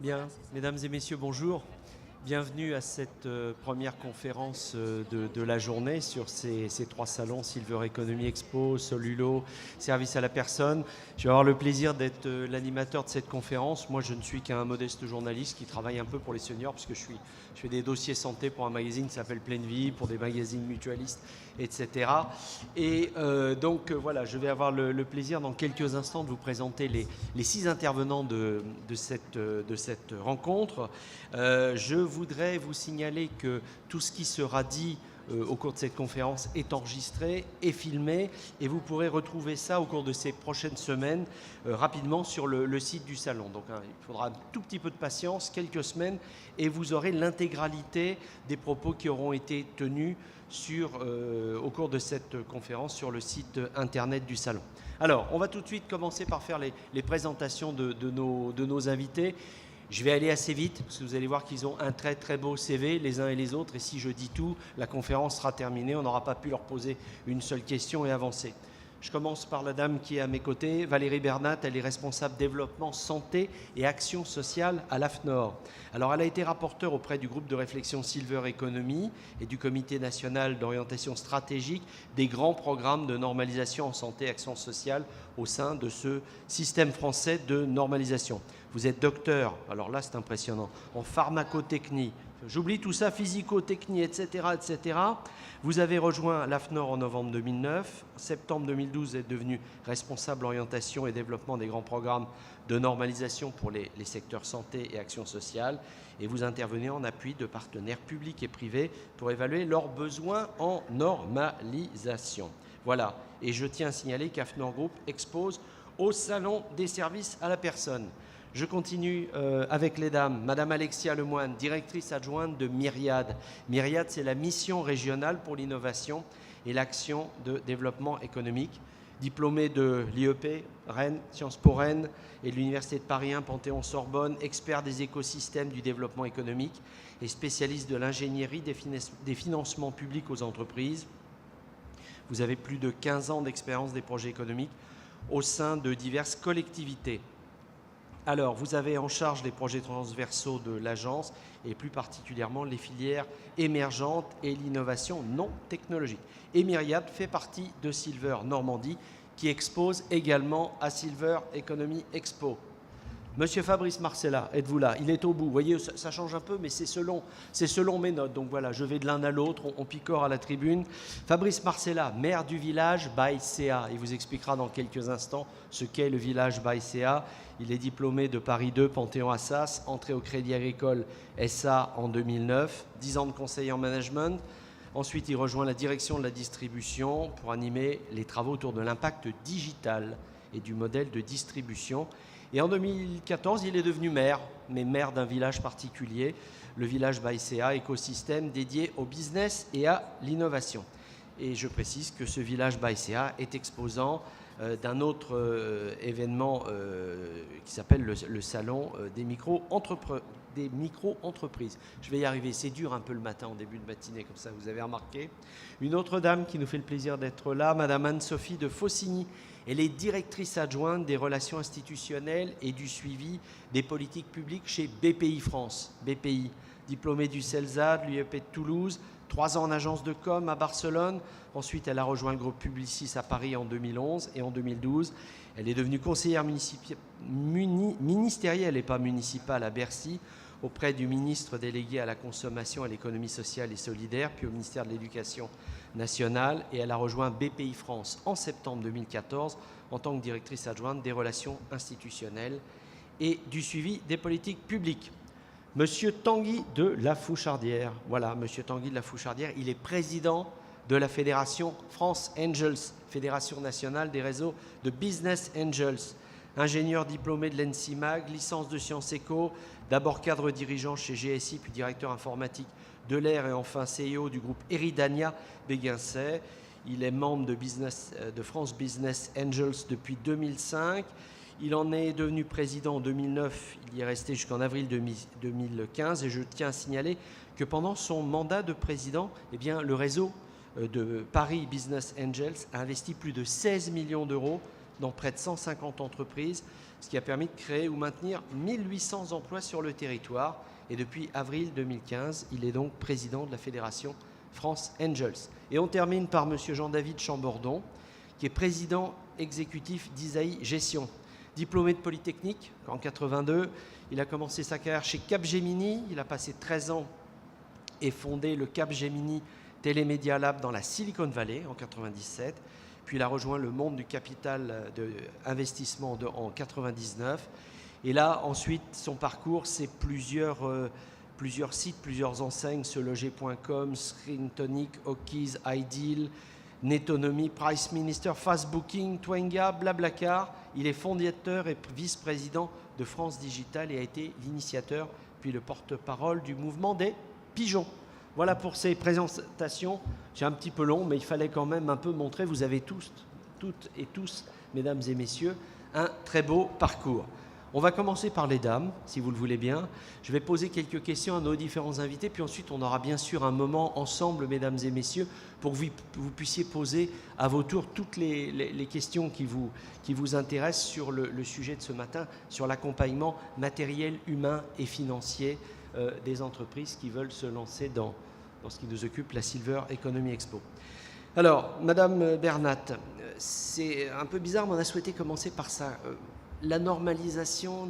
Bien, mesdames et messieurs, bonjour. Bienvenue à cette première conférence de la journée sur ces trois salons, Silver Economy Expo, Solulo, Service à la personne. Je vais avoir le plaisir d'être l'animateur de cette conférence. Moi, je ne suis qu'un modeste journaliste qui travaille un peu pour les seniors, puisque je fais des dossiers santé pour un magazine qui s'appelle Pleine Vie, pour des magazines mutualistes, etc. Et donc, voilà, je vais avoir le plaisir dans quelques instants de vous présenter les 6 intervenants de cette rencontre. Je voudrais vous signaler que tout ce qui sera dit au cours de cette conférence est enregistré et filmé, et vous pourrez retrouver ça au cours de ces prochaines semaines rapidement sur le site du salon. Donc il faudra un tout petit peu de patience, quelques semaines, et vous aurez l'intégralité des propos qui auront été tenus au cours de cette conférence sur le site internet du salon. Alors, on va tout de suite commencer par faire les présentations de nos invités. Je vais aller assez vite, parce que vous allez voir qu'ils ont un très très beau CV, les uns et les autres, et si je dis tout, la conférence sera terminée, on n'aura pas pu leur poser une seule question et avancer. Je commence par la dame qui est à mes côtés, Valérie Bernat. Elle est responsable développement, santé et action sociale à l'AFNOR. Alors, elle a été rapporteure auprès du groupe de réflexion Silver Economy et du comité national d'orientation stratégique des grands programmes de normalisation en santé et action sociale au sein de ce système français de normalisation. Vous êtes docteur, alors là c'est impressionnant, en pharmacotechnie, j'oublie tout ça, physico-technie, etc., etc. Vous avez rejoint l'AFNOR en novembre 2009. En septembre 2012, vous êtes devenu responsable orientation et développement des grands programmes de normalisation pour les secteurs santé et action sociale. Et vous intervenez en appui de partenaires publics et privés pour évaluer leurs besoins en normalisation. Voilà. Et je tiens à signaler qu'AFNOR Group expose au Salon des services à la personne. Je continue avec les dames. Madame Alexia Lemoine, directrice adjointe de Myriade. Myriade, c'est la mission régionale pour l'innovation et l'action de développement économique. Diplômée de l'IEP, Rennes, Sciences Po Rennes et de l'Université de Paris 1, Panthéon-Sorbonne, expert des écosystèmes du développement économique et spécialiste de l'ingénierie des financements publics aux entreprises. Vous avez plus de 15 ans d'expérience des projets économiques au sein de diverses collectivités. Alors, vous avez en charge les projets transversaux de l'agence et plus particulièrement les filières émergentes et l'innovation non technologique. Et Myriade fait partie de Silver Normandie qui expose également à Silver Economy Expo. Monsieur Fabrice Marcella, êtes-vous là? Il est au bout. Vous voyez, ça change un peu, mais c'est selon mes notes. Donc voilà, je vais de l'un à l'autre, on picore à la tribune. Fabrice Marcella, maire du village Baïséa. Il vous expliquera dans quelques instants ce qu'est le village Baïséa. Il est diplômé de Paris 2, Panthéon-Assas, entré au Crédit Agricole SA en 2009, 10 ans de conseiller en management. Ensuite, il rejoint la direction de la distribution pour animer les travaux autour de l'impact digital et du modèle de distribution. Et en 2014, il est devenu maire, mais maire d'un village particulier, le village Baïséa, écosystème dédié au business et à l'innovation. Et je précise que ce village Baïséa est exposant d'un autre événement qui s'appelle le Salon des micro-entreprises. Je vais y arriver, c'est dur un peu le matin en début de matinée, comme ça vous avez remarqué. Une autre dame qui nous fait le plaisir d'être là, Madame Anne-Sophie de Faucigny. Elle est directrice adjointe des relations institutionnelles et du suivi des politiques publiques chez BPI France. BPI, diplômée du CELSA, de l'UEP de Toulouse, 3 ans en agence de com à Barcelone. Ensuite, elle a rejoint le groupe Publicis à Paris en 2011 et en 2012. Elle est devenue conseillère ministérielle et pas municipale à Bercy, auprès du ministre délégué à la consommation, à l'économie sociale et solidaire, puis au ministère de l'Éducation nationale. Et elle a rejoint BPI France en septembre 2014 en tant que directrice adjointe des relations institutionnelles et du suivi des politiques publiques. Monsieur Tanguy de la Fouchardière. Voilà, Monsieur Tanguy de la Fouchardière, il est président de la Fédération France Angels, Fédération nationale des réseaux de Business Angels. Ingénieur diplômé de l'ENSIMAG, licence de sciences éco, d'abord cadre dirigeant chez GSI, puis directeur informatique de l'Air et enfin CEO du groupe Eridania Béguincet. Il est membre de France Business Angels depuis 2005. Il en est devenu président en 2009, il y est resté jusqu'en avril 2015 et je tiens à signaler que pendant son mandat de président, eh bien, le réseau de Paris Business Angels a investi plus de 16 millions d'euros dans près de 150 entreprises, ce qui a permis de créer ou maintenir 1800 emplois sur le territoire. Et depuis avril 2015, il est donc président de la fédération France Angels. Et on termine par M. Jean-David Chambordon, qui est président exécutif d'Isaïe Gestion. Diplômé de Polytechnique en 82, il a commencé sa carrière chez Capgemini. Il a passé 13 ans et fondé le Capgemini Telemedia Lab dans la Silicon Valley en 97. Puis il a rejoint le monde du capital d'investissement en 99. Et là, ensuite, son parcours, c'est plusieurs sites, plusieurs enseignes, seloger.com, Screentonic, Hawkeys, Ideal, Netonomy, Price Minister, Fast Booking, Twenga, Blablacar. Il est fondateur et vice-président de France Digital et a été l'initiateur puis le porte-parole du mouvement des pigeons. Voilà pour ces présentations. C'est un petit peu long, mais il fallait quand même un peu montrer. Vous avez toutes et tous, mesdames et messieurs, un très beau parcours. On va commencer par les dames, si vous le voulez bien. Je vais poser quelques questions à nos différents invités, puis ensuite on aura bien sûr un moment ensemble, mesdames et messieurs, pour que vous puissiez poser à vos tours toutes les questions qui vous intéressent sur le sujet de ce matin, sur l'accompagnement matériel, humain et financier des entreprises qui veulent se lancer dans ce qui nous occupe, la Silver Economy Expo. Alors, Madame Bernat, c'est un peu bizarre, mais on a souhaité commencer par ça. La normalisation,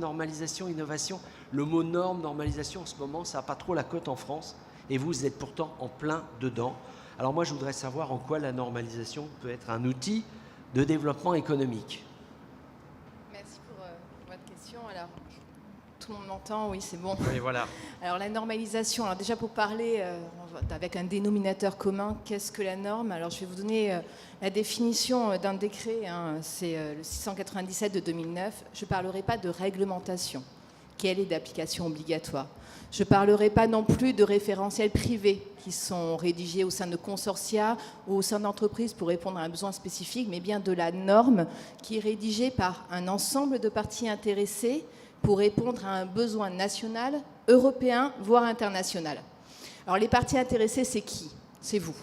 innovation, le mot norme, normalisation, en ce moment, ça n'a pas trop la cote en France. Et vous êtes pourtant en plein dedans. Alors moi, je voudrais savoir en quoi la normalisation peut être un outil de développement économique. Merci pour votre question. Alors, tout le monde m'entend, oui, c'est bon. Oui, voilà. Alors la normalisation, alors déjà pour parler avec un dénominateur commun, qu'est-ce que la norme? Alors je vais vous donner la définition d'un décret, hein, c'est le 697 de 2009. Je ne parlerai pas de réglementation, qu'elle est d'application obligatoire. Je ne parlerai pas non plus de référentiels privés qui sont rédigés au sein de consortia ou au sein d'entreprises pour répondre à un besoin spécifique, mais bien de la norme qui est rédigée par un ensemble de parties intéressées pour répondre à un besoin national, européen, voire international. Alors les parties intéressées, c'est qui? C'est vous.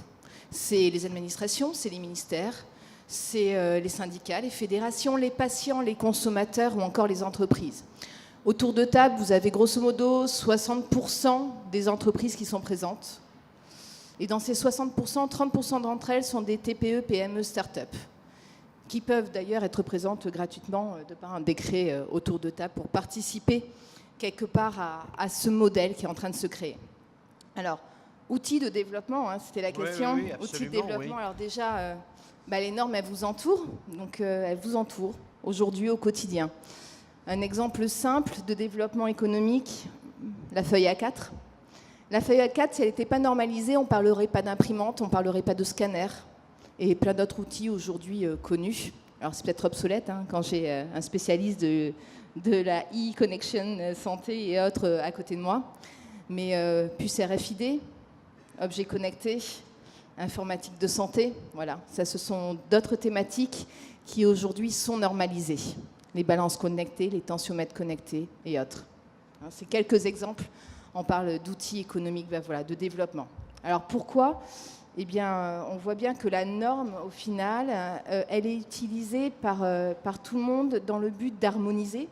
C'est les administrations, c'est les ministères, c'est les syndicats, les fédérations, les patients, les consommateurs ou encore les entreprises. Autour de table, vous avez grosso modo 60% des entreprises qui sont présentes. Et dans ces 60%, 30% d'entre elles sont des TPE, PME, start-up, qui peuvent d'ailleurs être présentes gratuitement de par un décret autour de table pour participer quelque part à ce modèle qui est en train de se créer. Alors, outils de développement, hein, c'était la question. Oui, outils de développement, oui. Alors déjà, les normes, elles vous entourent. Donc, elles vous entourent aujourd'hui au quotidien. Un exemple simple de développement économique, la feuille A4. La feuille A4, si elle n'était pas normalisée, on ne parlerait pas d'imprimante, on ne parlerait pas de scanner et plein d'autres outils aujourd'hui connus. Alors c'est peut-être obsolète hein, quand j'ai un spécialiste de la e-connection santé et autres à côté de moi. Mais puce RFID, objets connectés, informatique de santé, voilà. Ça, ce sont d'autres thématiques qui aujourd'hui sont normalisées. Les balances connectées, les tensiomètres connectés et autres. Hein, c'est quelques exemples. On parle d'outils économiques, voilà, de développement. Alors pourquoi ? Eh bien, on voit bien que la norme, au final, elle est utilisée par tout le monde dans le but d'harmoniser,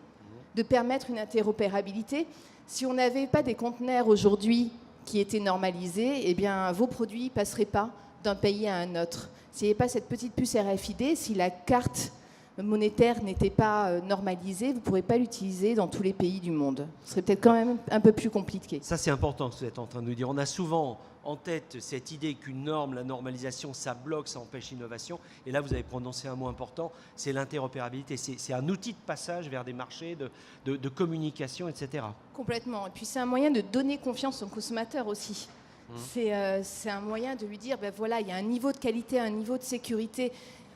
de permettre une interopérabilité. Si on n'avait pas des conteneurs aujourd'hui qui étaient normalisés, eh bien, vos produits ne passeraient pas d'un pays à un autre. S'il n'y avait pas cette petite puce RFID, si la carte monétaire n'était pas normalisée, vous ne pourrez pas l'utiliser dans tous les pays du monde. Ce serait peut-être quand même un peu plus compliqué. Ça, c'est important ce que vous êtes en train de nous dire. On a souvent en tête cette idée qu'une norme, la normalisation, ça bloque, ça empêche l'innovation. Et là, vous avez prononcé un mot important, c'est l'interopérabilité. C'est un outil de passage vers des marchés, de communication, etc. Complètement. Et puis, c'est un moyen de donner confiance au consommateur aussi. C'est un moyen de lui dire, voilà, il y a un niveau de qualité, un niveau de sécurité.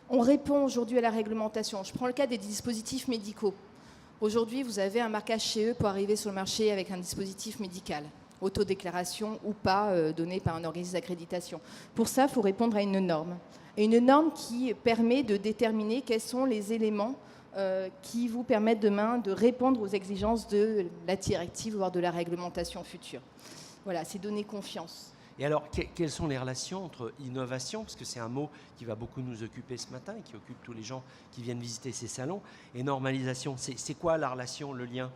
On répond aujourd'hui à la réglementation. Je prends le cas des dispositifs médicaux. Aujourd'hui, vous avez un marquage CE pour arriver sur le marché avec un dispositif médical, autodéclaration ou pas, donné par un organisme d'accréditation. Pour ça, il faut répondre à une norme. Et une norme qui permet de déterminer quels sont les éléments qui vous permettent demain de répondre aux exigences de la directive, voire de la réglementation future. Voilà, c'est donner confiance. Et alors, quelles sont les relations entre innovation, parce que c'est un mot qui va beaucoup nous occuper ce matin et qui occupe tous les gens qui viennent visiter ces salons, et normalisation, c'est quoi la relation, le lien?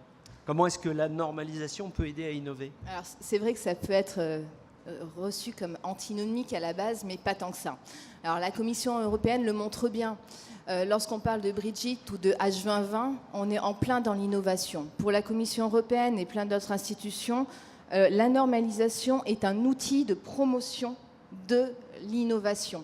Comment est-ce que la normalisation peut aider à innover? Alors, c'est vrai que ça peut être reçu comme antinomique à la base, mais pas tant que ça. Alors, la Commission européenne le montre bien. Lorsqu'on parle de Brexit ou de H2020, on est en plein dans l'innovation. Pour la Commission européenne et plein d'autres institutions, la normalisation est un outil de promotion de l'innovation.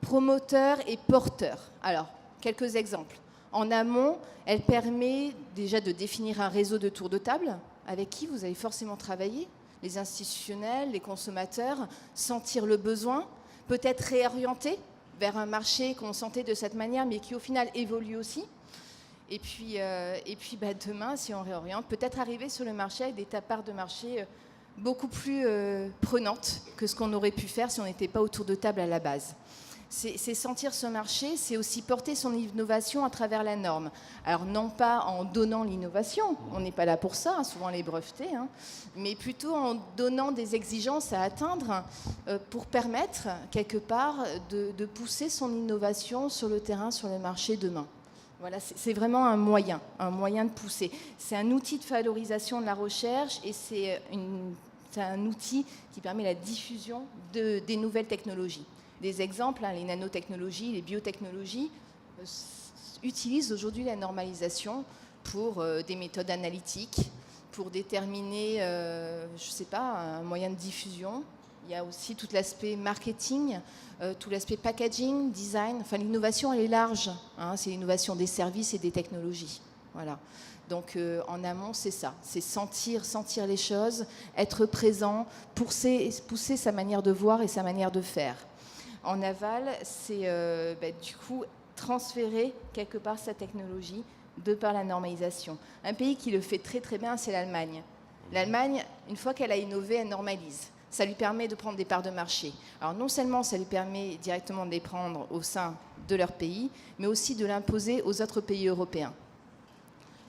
Promoteur et porteur. Alors, quelques exemples. En amont, elle permet déjà de définir un réseau de tours de table avec qui vous allez forcément travailler, les institutionnels, les consommateurs, sentir le besoin, peut-être réorienter vers un marché qu'on sentait de cette manière, mais qui au final évolue aussi. Et puis demain, si on réoriente, peut-être arriver sur le marché avec des parts de marché beaucoup plus prenantes que ce qu'on aurait pu faire si on n'était pas autour de table à la base. C'est sentir ce marché, c'est aussi porter son innovation à travers la norme. Alors non pas en donnant l'innovation, on n'est pas là pour ça, hein, souvent les breveter, hein, mais plutôt en donnant des exigences à atteindre pour permettre quelque part de pousser son innovation sur le terrain, sur le marché demain. Voilà, c'est vraiment un moyen de pousser. C'est un outil de valorisation de la recherche et c'est un outil qui permet la diffusion des nouvelles technologies. Des exemples, hein, les nanotechnologies, les biotechnologies utilisent aujourd'hui la normalisation pour des méthodes analytiques, pour déterminer, je ne sais pas, un moyen de diffusion. Il y a aussi tout l'aspect marketing, tout l'aspect packaging, design. Enfin, l'innovation, elle est large. Hein, c'est l'innovation des services et des technologies. Voilà. Donc, en amont, c'est ça. C'est sentir les choses, être présent, pousser sa manière de voir et sa manière de faire. En aval, c'est du coup transférer quelque part sa technologie de par la normalisation. Un pays qui le fait très très bien, c'est l'Allemagne. L'Allemagne, une fois qu'elle a innové, elle normalise. Ça lui permet de prendre des parts de marché. Alors non seulement ça lui permet directement de les prendre au sein de leur pays, mais aussi de l'imposer aux autres pays européens.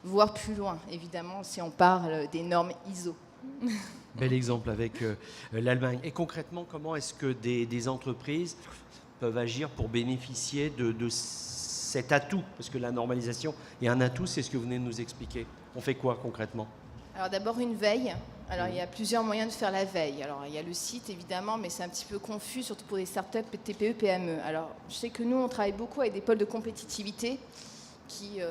Voire plus loin, évidemment, si on parle des normes ISO. Bel exemple avec l'Allemagne. Et concrètement, comment est-ce que des entreprises peuvent agir pour bénéficier de cet atout? Parce que la normalisation est un atout, c'est ce que vous venez de nous expliquer. On fait quoi concrètement? Alors d'abord une veille. Alors il y a plusieurs moyens de faire la veille. Alors il y a le site évidemment, mais c'est un petit peu confus, surtout pour les startups, TPE, PME. Alors je sais que nous, on travaille beaucoup avec des pôles de compétitivité qui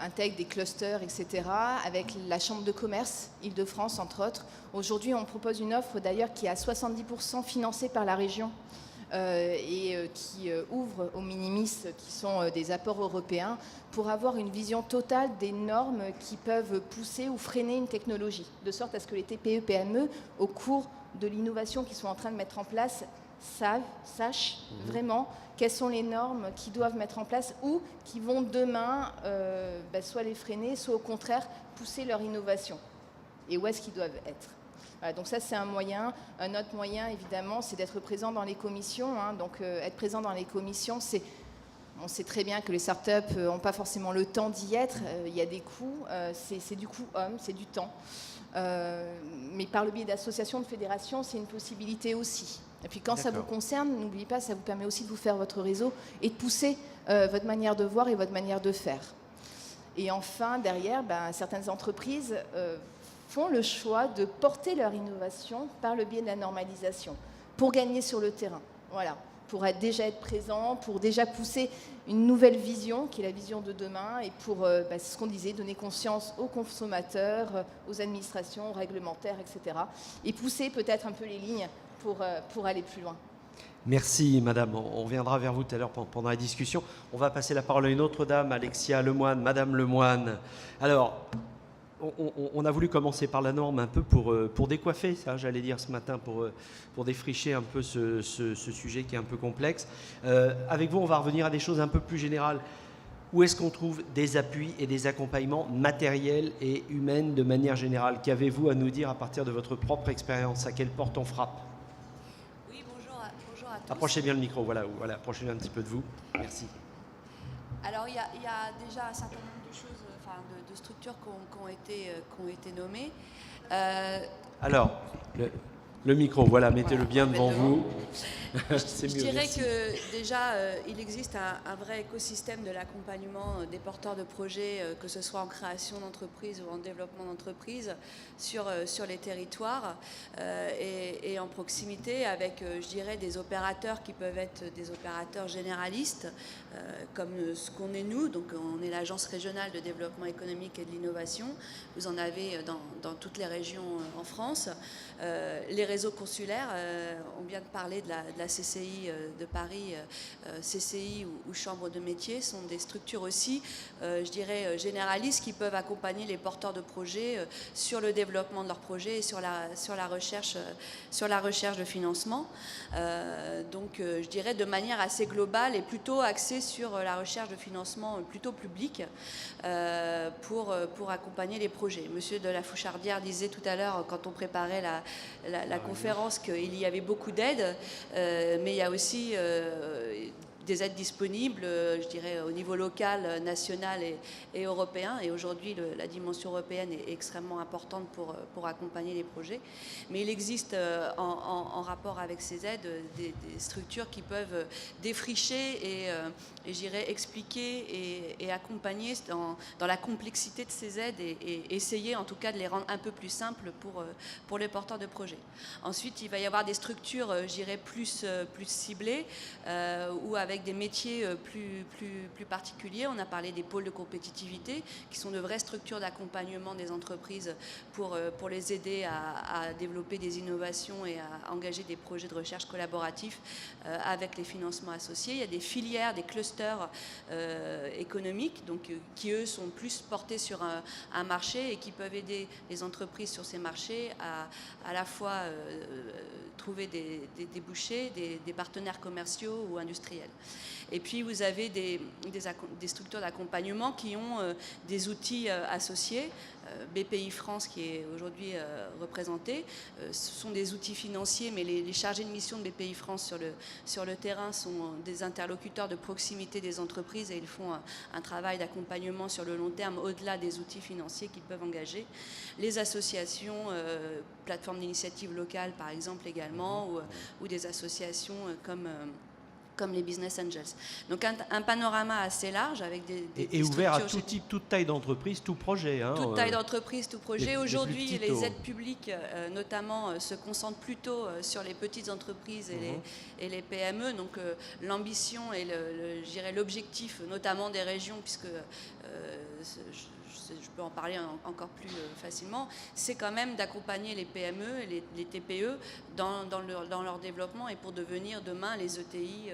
intègrent des clusters, etc., avec la Chambre de commerce Île-de-France, entre autres. Aujourd'hui, on propose une offre, d'ailleurs, qui est à 70% financée par la région et qui ouvre aux minimis, qui sont des apports européens, pour avoir une vision totale des normes qui peuvent pousser ou freiner une technologie, de sorte à ce que les TPE, PME, au cours de l'innovation qu'ils sont en train de mettre en place, sachent vraiment quelles sont les normes qu'ils doivent mettre en place ou qui vont demain soit les freiner, soit au contraire pousser leur innovation. Et où est-ce qu'ils doivent être. Voilà, donc ça, c'est un moyen. Un autre moyen, évidemment, c'est d'être présent dans les commissions. Hein. Donc être présent dans les commissions, on sait très bien que les startups n'ont pas forcément le temps d'y être. Il y a des coûts. C'est du coût homme, c'est du temps. Mais par le biais d'associations, de fédérations, c'est une possibilité aussi. Et puis quand ça vous concerne, n'oubliez pas, ça vous permet aussi de vous faire votre réseau et de pousser votre manière de voir et votre manière de faire. Et enfin, derrière, certaines entreprises font le choix de porter leur innovation par le biais de la normalisation pour gagner sur le terrain. Voilà, pour déjà être présent, pour déjà pousser une nouvelle vision, qui est la vision de demain, et pour, c'est ce qu'on disait, donner conscience aux consommateurs, aux administrations, aux réglementaires, etc. Et pousser peut-être un peu les lignes pour aller plus loin. Merci Madame, on reviendra vers vous tout à l'heure pendant la discussion. On va passer la parole à une autre dame, Alexia Lemoine. Madame Lemoine, alors on a voulu commencer par la norme un peu pour décoiffer, ça j'allais dire ce matin, pour défricher un peu ce sujet qui est un peu complexe. Avec vous, on va revenir à des choses un peu plus générales. Où est-ce qu'on trouve des appuis et des accompagnements matériels et humains de manière générale? Qu'avez-vous à nous dire à partir de votre propre expérience? À quelle porte on frappe? Oui, bonjour à tous. Approchez bien le micro, voilà, approchez un petit peu de vous. Merci. Alors, il y a déjà un certain nombre de choses, de structures qui ont été nommées. Alors, Le micro, voilà, mettez-le bien devant mettez-le vous. Je dirais que déjà, il existe un vrai écosystème de l'accompagnement des porteurs de projets, que ce soit en création d'entreprise ou en développement d'entreprise, sur les territoires et en proximité avec, je dirais, des opérateurs qui peuvent être des opérateurs généralistes, comme ce qu'on est nous. Donc on est l'Agence régionale de développement économique et de l'innovation. Vous en avez dans toutes les régions en France. Les réseaux consulaires, on vient de parler de la CCI de Paris, CCI ou Chambre de métiers, sont des structures aussi, je dirais, généralistes qui peuvent accompagner les porteurs de projets sur le développement de leurs projets et sur la recherche de financement. Donc je dirais de manière assez globale et plutôt axée sur la recherche de financement plutôt public pour accompagner les projets. Monsieur de la Fouchardière disait tout à l'heure, quand on préparait la conférence, qu'il y avait beaucoup d'aides, mais il y a aussi des aides disponibles, je dirais, au niveau local, national et européen. Et aujourd'hui, la dimension européenne est extrêmement importante pour accompagner les projets. Mais il existe, en rapport avec ces aides, des structures qui peuvent défricher et je dirais, expliquer et accompagner dans la complexité de ces aides et essayer, en tout cas, de les rendre un peu plus simples pour les porteurs de projets. Ensuite, il va y avoir des structures, je dirais, plus ciblées ou avec des métiers plus particuliers. On a parlé des pôles de compétitivité, qui sont de vraies structures d'accompagnement des entreprises pour les aider à développer des innovations et à engager des projets de recherche collaboratifs avec les financements associés. Il y a des filières, des clusters économiques, donc, qui eux sont plus portés sur un marché et qui peuvent aider les entreprises sur ces marchés à la fois trouver des débouchés, des partenaires commerciaux ou industriels. Et puis vous avez des structures d'accompagnement qui ont des outils associés. BPI France, qui est aujourd'hui représenté, ce sont des outils financiers, mais les chargés de mission de BPI France sur le terrain sont des interlocuteurs de proximité des entreprises et ils font un travail d'accompagnement sur le long terme au-delà des outils financiers qu'ils peuvent engager. Les associations, plateformes d'initiative locales par exemple également, ou des associations comme les Business Angels. Donc un panorama assez large avec des ouvert à tout type, toute taille d'entreprise, tout projet. Toute taille d'entreprise, tout projet. Aujourd'hui, les aides publiques, notamment, se concentrent plutôt sur les petites entreprises et les PME. Donc l'ambition et je dirais l'objectif, notamment des régions, puisque je peux en parler encore plus facilement, c'est quand même d'accompagner les PME et les TPE dans leur développement et pour devenir demain les ETI,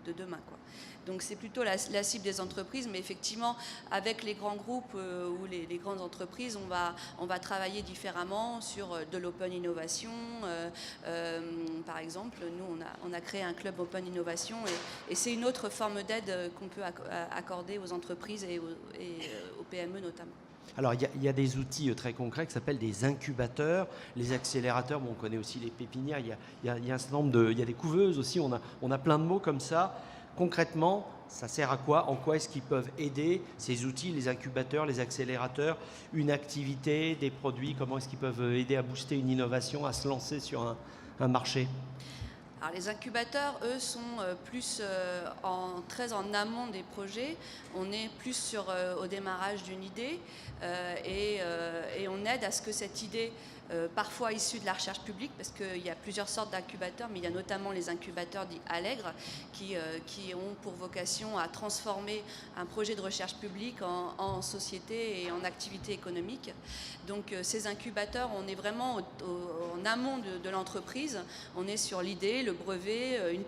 de demain, quoi. Donc c'est plutôt la cible des entreprises, mais effectivement avec les grands groupes ou les grandes entreprises, on va travailler différemment sur de l'open innovation. Par exemple, nous on a créé un club open innovation et c'est une autre forme d'aide qu'on peut accorder aux entreprises et aux PME notamment. Alors, il y a des outils très concrets qui s'appellent des incubateurs, les accélérateurs. Bon, on connaît aussi les pépinières. Il y a un certain nombre il y a des couveuses aussi. On a plein de mots comme ça. Concrètement, ça sert à quoi? En quoi est-ce qu'ils peuvent aider ces outils, les incubateurs, les accélérateurs, une activité, des produits? Comment est-ce qu'ils peuvent aider à booster une innovation, à se lancer sur un marché? Alors, les incubateurs, eux, sont plus très en amont des projets. On est plus au démarrage d'une idée et on aide à ce que cette idée, parfois issue de la recherche publique, parce qu'il y a plusieurs sortes d'incubateurs, mais il y a notamment les incubateurs dits Allègre, qui ont pour vocation à transformer un projet de recherche publique en société et en activité économique. Donc ces incubateurs, on est vraiment en amont de l'entreprise. On est sur l'idée, le brevet, une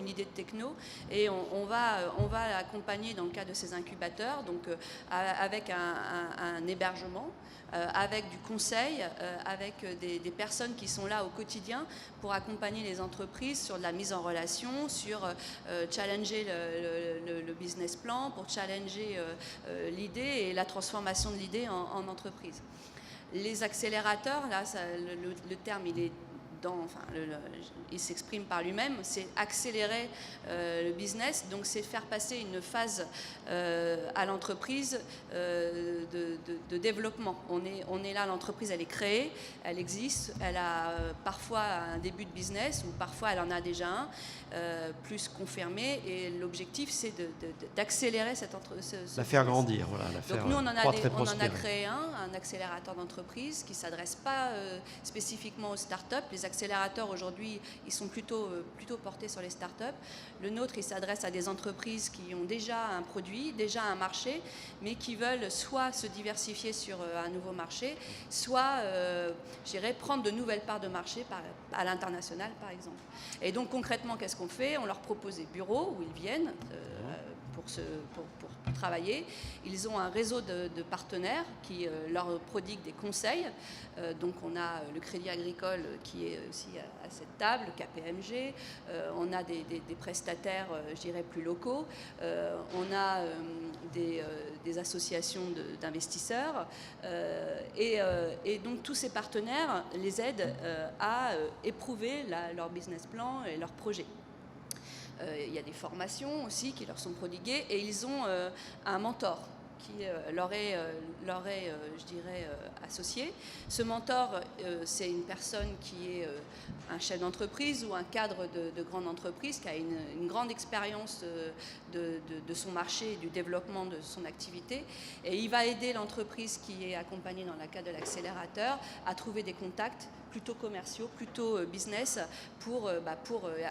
idée de techno, et on va accompagner dans le cadre de ces incubateurs, donc avec un hébergement, avec du conseil, avec des personnes qui sont là au quotidien pour accompagner les entreprises sur de la mise en relation, sur challenger le business plan, pour challenger l'idée et la transformation de l'idée en entreprise. Les accélérateurs, là, le terme il est il s'exprime par lui-même, c'est accélérer le business, donc c'est faire passer une phase à l'entreprise de développement. On est là, l'entreprise elle est créée, elle existe, elle a parfois un début de business ou parfois elle en a déjà un, plus confirmé, et l'objectif c'est d'accélérer cette entreprise. La faire grandir, voilà, la faire Donc nous on en a créé un accélérateur d'entreprise qui ne s'adresse pas spécifiquement aux startups. Les accélérateurs aujourd'hui, ils sont plutôt portés sur les startups. Le nôtre, il s'adresse à des entreprises qui ont déjà un produit, déjà un marché, mais qui veulent soit se diversifier sur un nouveau marché, soit, je dirais, prendre de nouvelles parts de marché à l'international, par exemple. Et donc concrètement, qu'est-ce qu'on fait? On leur propose des bureaux où ils viennent pour travailler. Ils ont un réseau de partenaires qui leur prodiguent des conseils. Donc on a le Crédit Agricole qui est aussi à cette table, le KPMG. On a des prestataires, je dirais, plus locaux. On a des associations d'investisseurs. Et donc tous ces partenaires les aident à éprouver leur business plan et leur projet. Il y a des formations aussi qui leur sont prodiguées, et ils ont un mentor qui leur est, je dirais, associé. Ce mentor, c'est une personne qui est un chef d'entreprise ou un cadre de grande entreprise qui a une grande expérience de son marché et du développement de son activité. Et il va aider l'entreprise qui est accompagnée dans le cadre de l'accélérateur à trouver des contacts plutôt commerciaux, plutôt business, pour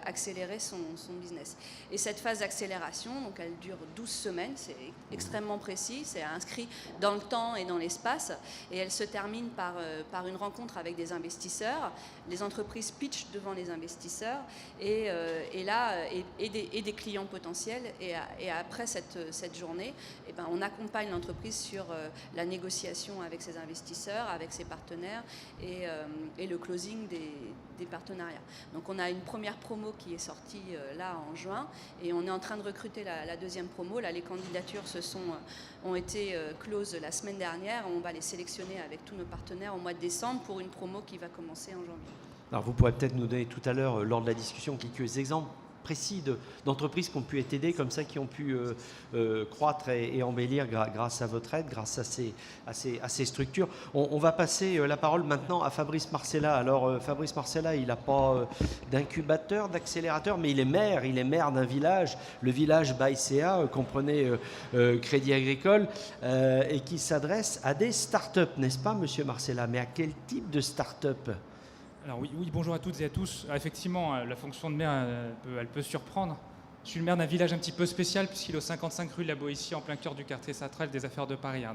accélérer son business. Et cette phase d'accélération, donc elle dure 12 semaines, c'est extrêmement précis, c'est inscrit dans le temps et dans l'espace, et elle se termine par une rencontre avec des investisseurs. Les entreprises pitchent devant les investisseurs et des clients potentiels, et après cette journée, on accompagne l'entreprise sur la négociation avec ses investisseurs, avec ses partenaires, et le closing des partenariats. Donc on a une première promo qui est sortie là en juin, et on est en train de recruter la deuxième promo. Là, les candidatures ont été closes la semaine dernière. On va les sélectionner avec tous nos partenaires au mois de décembre pour une promo qui va commencer en janvier. Alors vous pourrez peut-être nous donner tout à l'heure, lors de la discussion, quelques exemples précis d'entreprises qui ont pu être aidées comme ça, qui ont pu croître et embellir grâce à votre aide, grâce à ces structures. On va passer la parole maintenant à Fabrice Marcella. Alors Fabrice Marcella, il n'a pas d'incubateur, d'accélérateur, mais il est maire d'un village, le village Baïséa, comprenez Crédit Agricole, et qui s'adresse à des start-up, n'est-ce pas, monsieur Marcella? Mais à quel type de start-up? Alors oui, bonjour à toutes et à tous. Effectivement, la fonction de maire, elle peut surprendre. Je suis le maire d'un village un petit peu spécial, puisqu'il est au 55 rue de la Boétie, en plein cœur du quartier central des Affaires de Paris.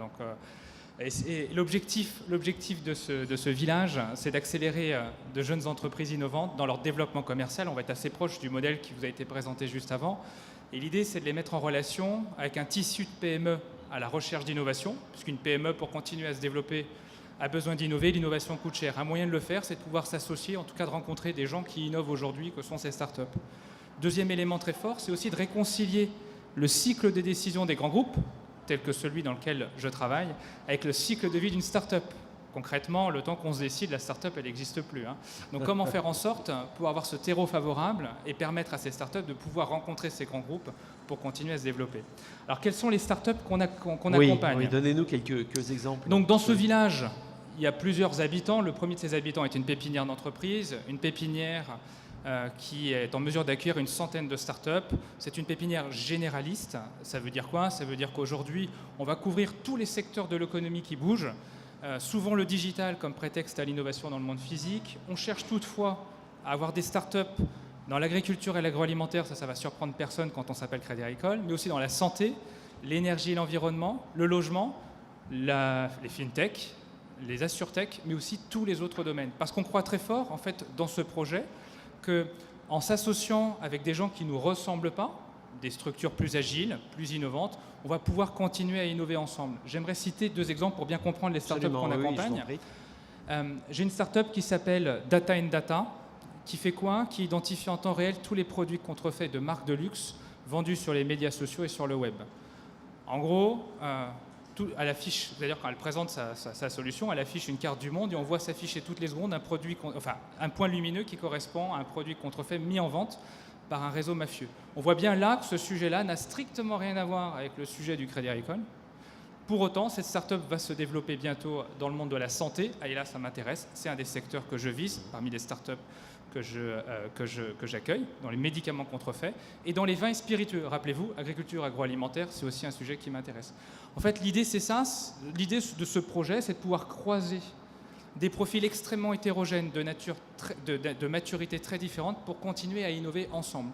Et l'objectif de ce village, c'est d'accélérer de jeunes entreprises innovantes dans leur développement commercial. On va être assez proche du modèle qui vous a été présenté juste avant. Et l'idée, c'est de les mettre en relation avec un tissu de PME à la recherche d'innovation, puisqu'une PME, pour continuer à se développer, a besoin d'innover. L'innovation coûte cher. Un moyen de le faire, c'est de pouvoir s'associer, en tout cas de rencontrer des gens qui innovent aujourd'hui, que sont ces startups. Deuxième élément très fort, c'est aussi de réconcilier le cycle des décisions des grands groupes, tel que celui dans lequel je travaille, avec le cycle de vie d'une startup. Concrètement, le temps qu'on se décide, la startup, elle n'existe plus. Donc comment faire en sorte pour avoir ce terreau favorable et permettre à ces startups de pouvoir rencontrer ces grands groupes pour continuer à se développer. Alors quelles sont les startups qu'on accompagne? Oui, donnez-nous quelques exemples. Donc dans ce village, il y a plusieurs habitants. Le premier de ces habitants est une pépinière d'entreprise, une pépinière qui est en mesure d'accueillir une centaine de startups. C'est une pépinière généraliste. Ça veut dire quoi? Ça veut dire qu'aujourd'hui, on va couvrir tous les secteurs de l'économie qui bougent, souvent le digital comme prétexte à l'innovation dans le monde physique. On cherche toutefois à avoir des startups dans l'agriculture et l'agroalimentaire. Ça va surprendre personne quand on s'appelle Crédit Agricole, mais aussi dans la santé, l'énergie et l'environnement, le logement, les fintech, les assurtech, mais aussi tous les autres domaines. Parce qu'on croit très fort, en fait, dans ce projet, qu'en s'associant avec des gens qui ne nous ressemblent pas, des structures plus agiles, plus innovantes, on va pouvoir continuer à innover ensemble. J'aimerais citer 2 exemples pour bien comprendre les startups qu'on accompagne. J'ai une startup qui s'appelle Data in Data, qui fait quoi? Qui identifie en temps réel tous les produits contrefaits de marques de luxe vendus sur les médias sociaux et sur le web. En gros, elle affiche, c'est-à-dire quand elle présente sa solution, elle affiche une carte du monde et on voit s'afficher toutes les secondes un point lumineux qui correspond à un produit contrefait mis en vente par un réseau mafieux. On voit bien là que ce sujet-là n'a strictement rien à voir avec le sujet du Crédit Agricole. Pour autant, cette start-up va se développer bientôt dans le monde de la santé. Et là, ça m'intéresse. C'est un des secteurs que je vise parmi les start-up que j'accueille, dans les médicaments contrefaits et dans les vins et spiritueux. Rappelez-vous, agriculture agroalimentaire, c'est aussi un sujet qui m'intéresse. En fait, l'idée, c'est ça. L'idée de ce projet, c'est de pouvoir croiser des profils extrêmement hétérogènes, de maturité très différente, pour continuer à innover ensemble.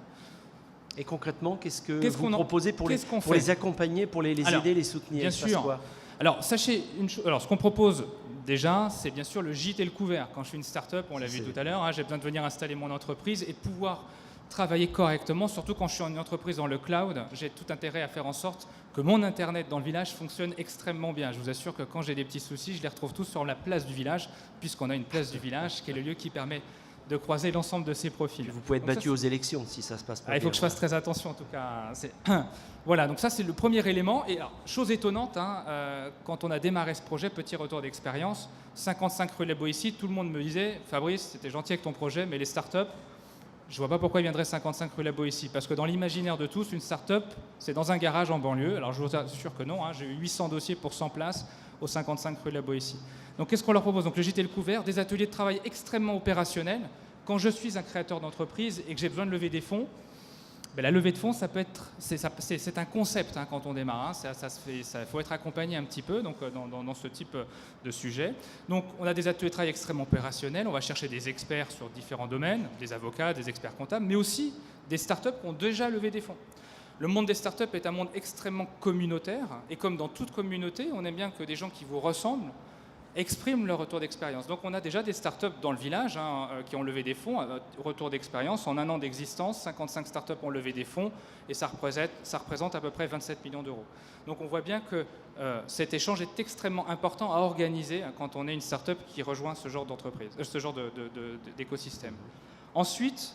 Et concrètement, qu'est-ce que vous proposez pour les accompagner, pour les aider, les soutenir? Bien sûr. Alors, sachez une chose. Alors, ce qu'on propose déjà, c'est bien sûr le gîte et le couvert. Quand je suis une start-up, on l'a vu tout à l'heure, j'ai besoin de venir installer mon entreprise et de pouvoir travailler correctement, surtout quand je suis une entreprise dans le cloud. J'ai tout intérêt à faire en sorte que mon Internet dans le village fonctionne extrêmement bien. Je vous assure que quand j'ai des petits soucis, je les retrouve tous sur la place du village, puisqu'on a une place du village qui est le lieu qui permet de croiser l'ensemble de ces profils. Vous pouvez être battu aux élections si ça se passe pas bien. Il faut que je fasse très attention en tout cas. Voilà, donc ça c'est le premier élément. Et alors, chose étonnante, quand on a démarré ce projet, petit retour d'expérience, 55 rue La Boétie, tout le monde me disait « Fabrice, c'était gentil avec ton projet, mais les startups, je vois pas pourquoi ils viendraient 55 rue La Boétie. » Parce que dans l'imaginaire de tous, une start-up, c'est dans un garage en banlieue. Alors je vous assure que non, j'ai eu 800 dossiers pour 100 places au 55 rue La Boétie. Donc qu'est-ce qu'on leur propose? Donc le gîte et le couvert, des ateliers de travail extrêmement opérationnels. Quand je suis un créateur d'entreprise et que j'ai besoin de lever des fonds, la levée de fonds, ça peut être, c'est un concept quand on démarre. Ça faut être accompagné un petit peu donc, dans ce type de sujet. Donc on a des ateliers de travail extrêmement opérationnels. On va chercher des experts sur différents domaines, des avocats, des experts comptables, mais aussi des startups qui ont déjà levé des fonds. Le monde des startups est un monde extrêmement communautaire. Et comme dans toute communauté, on aime bien que des gens qui vous ressemblent expriment leur retour d'expérience. Donc on a déjà des startups dans le village qui ont levé des fonds, retour d'expérience. En un an d'existence, 55 startups ont levé des fonds et ça représente à peu près 27 millions d'euros. Donc on voit bien que cet échange est extrêmement important à organiser quand on est une startup qui rejoint ce genre d'entreprise, ce genre d'écosystème. Ensuite,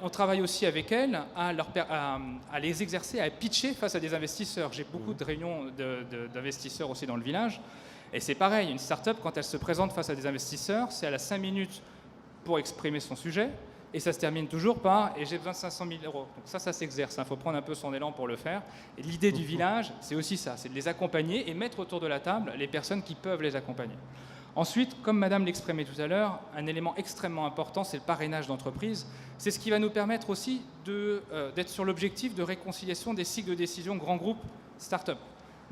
on travaille aussi avec elles à les exercer, à pitcher face à des investisseurs. J'ai beaucoup de réunions d'investisseurs aussi dans le village. Et c'est pareil, une start-up, quand elle se présente face à des investisseurs, c'est elle a 5 minutes pour exprimer son sujet, et ça se termine toujours par « et j'ai besoin de 500 000 euros ». Donc ça s'exerce, il faut prendre un peu son élan pour le faire. Et l'idée du village, c'est aussi ça, c'est de les accompagner et mettre autour de la table les personnes qui peuvent les accompagner. Ensuite, comme Madame l'exprimait tout à l'heure, un élément extrêmement important, c'est le parrainage d'entreprise. C'est ce qui va nous permettre aussi d'être sur l'objectif de réconciliation des cycles de décision grands groupes start-up.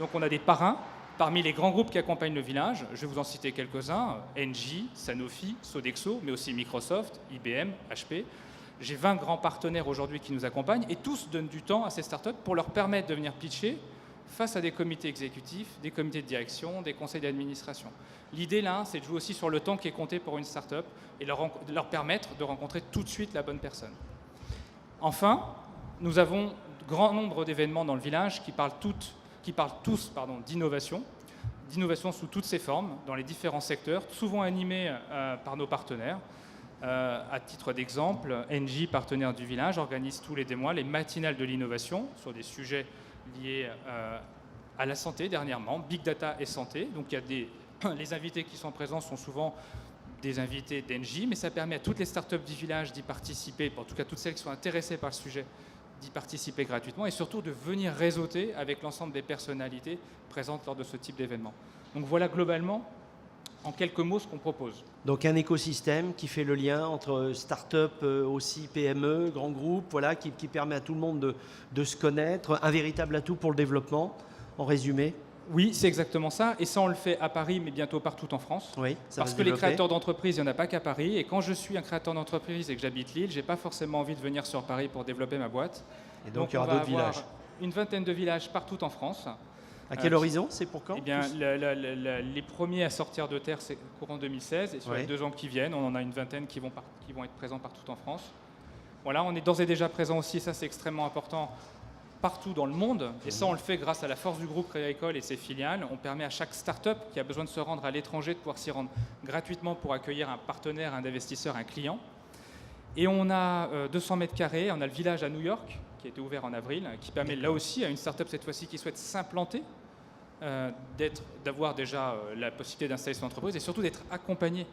Donc on a des parrains. Parmi les grands groupes qui accompagnent le village, je vais vous en citer quelques-uns, Engie, Sanofi, Sodexo, mais aussi Microsoft, IBM, HP. J'ai 20 grands partenaires aujourd'hui qui nous accompagnent et tous donnent du temps à ces startups pour leur permettre de venir pitcher face à des comités exécutifs, des comités de direction, des conseils d'administration. L'idée là, c'est de jouer aussi sur le temps qui est compté pour une startup et leur permettre de rencontrer tout de suite la bonne personne. Enfin, nous avons grand nombre d'événements dans le village qui parlent tous d'innovation sous toutes ses formes, dans les différents secteurs, souvent animés par nos partenaires. À titre d'exemple, Engie, partenaire du village, organise tous les 2 mois les matinales de l'innovation sur des sujets liés à la santé dernièrement, big data et santé. Donc les invités qui sont présents sont souvent des invités d'Engie, mais ça permet à toutes les startups du village d'y participer, en tout cas toutes celles qui sont intéressées par le sujet, d'y participer gratuitement et surtout de venir réseauter avec l'ensemble des personnalités présentes lors de ce type d'événement. Donc voilà globalement, en quelques mots, ce qu'on propose. Donc un écosystème qui fait le lien entre start-up, aussi PME, grands groupes, voilà, qui permet à tout le monde de se connaître, un véritable atout pour le développement, en résumé. Oui, c'est exactement ça. Et ça, on le fait à Paris, mais bientôt partout en France. Oui, parce que les créateurs d'entreprise, il n'y en a pas qu'à Paris. Et quand je suis un créateur d'entreprise et que j'habite Lille, je n'ai pas forcément envie de venir sur Paris pour développer ma boîte. Et donc il y aura d'autres villages. Une vingtaine de villages partout en France. À quel horizon? C'est pour quand? Les premiers à sortir de terre, c'est courant 2016. Et sur les 2 ans qui viennent, on en a une vingtaine qui vont être présents partout en France. Voilà, on est d'ores et déjà présent aussi, ça c'est extrêmement important, partout dans le monde. Et ça, on le fait grâce à la force du groupe Crédit Agricole et ses filiales. On permet à chaque start-up qui a besoin de se rendre à l'étranger de pouvoir s'y rendre gratuitement pour accueillir un partenaire, un investisseur, un client. Et on a 200 mètres carrés, on a le village à New York, qui a été ouvert en avril, qui permet là aussi à une start-up cette fois-ci qui souhaite s'implanter d'avoir déjà la possibilité d'installer son entreprise et surtout d'être accompagné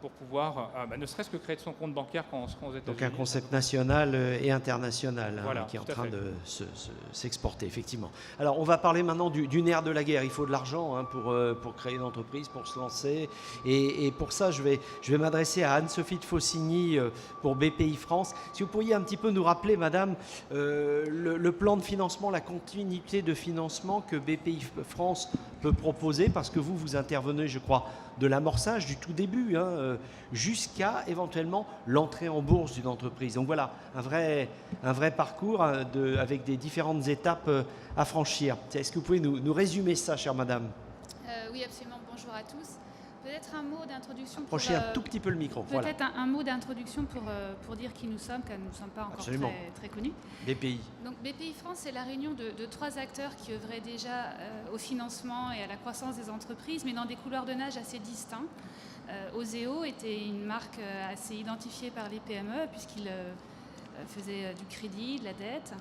pour pouvoir, ne serait-ce que créer son compte bancaire quand on se rend aux États-Unis. Donc un concept national et international Voilà, qui est en tout à train fait. de s'exporter, effectivement. Alors on va parler maintenant du nerf de la guerre. Il faut de l'argent pour créer une entreprise, pour se lancer. Et pour ça, je vais m'adresser à Anne-Sophie de Faucigny pour BPI France. Si vous pourriez un petit peu nous rappeler, madame, le plan de financement, la continuité de financement que BPI France peut proposer, parce que vous intervenez, je crois, de l'amorçage du tout début, jusqu'à éventuellement l'entrée en bourse d'une entreprise. Donc voilà, un vrai parcours avec des différentes étapes à franchir. Est-ce que vous pouvez nous résumer ça, chère madame? Oui, absolument. Bonjour à tous. Peut-être un mot d'introduction. Approchez un tout petit peu le micro. Peut-être voilà. un mot d'introduction pour dire qui nous sommes, car nous ne sommes pas encore très connus. BPI. Donc BPI France, c'est la réunion de 3 acteurs qui œuvraient déjà au financement et à la croissance des entreprises, mais dans des couloirs de nage assez distincts. Oseo était une marque assez identifiée par les PME, puisqu'il faisait du crédit, de la dette,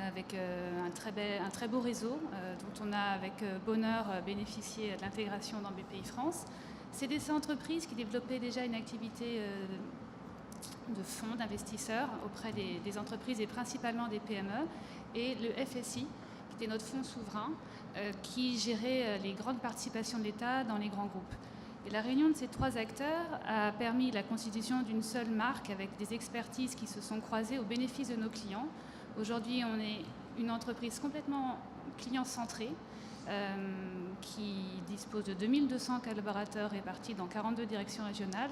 avec un très beau réseau dont on a avec bonheur bénéficié de l'intégration dans BPI France. C'est des entreprises qui développaient déjà une activité de fonds d'investisseurs auprès des entreprises et principalement des PME, et le FSI, qui était notre fonds souverain, qui gérait les grandes participations de l'État dans les grands groupes. Et la réunion de ces 3 acteurs a permis la constitution d'une seule marque avec des expertises qui se sont croisées au bénéfice de nos clients. Aujourd'hui, on est une entreprise complètement client-centrée, qui dispose de 2200 collaborateurs répartis dans 42 directions régionales,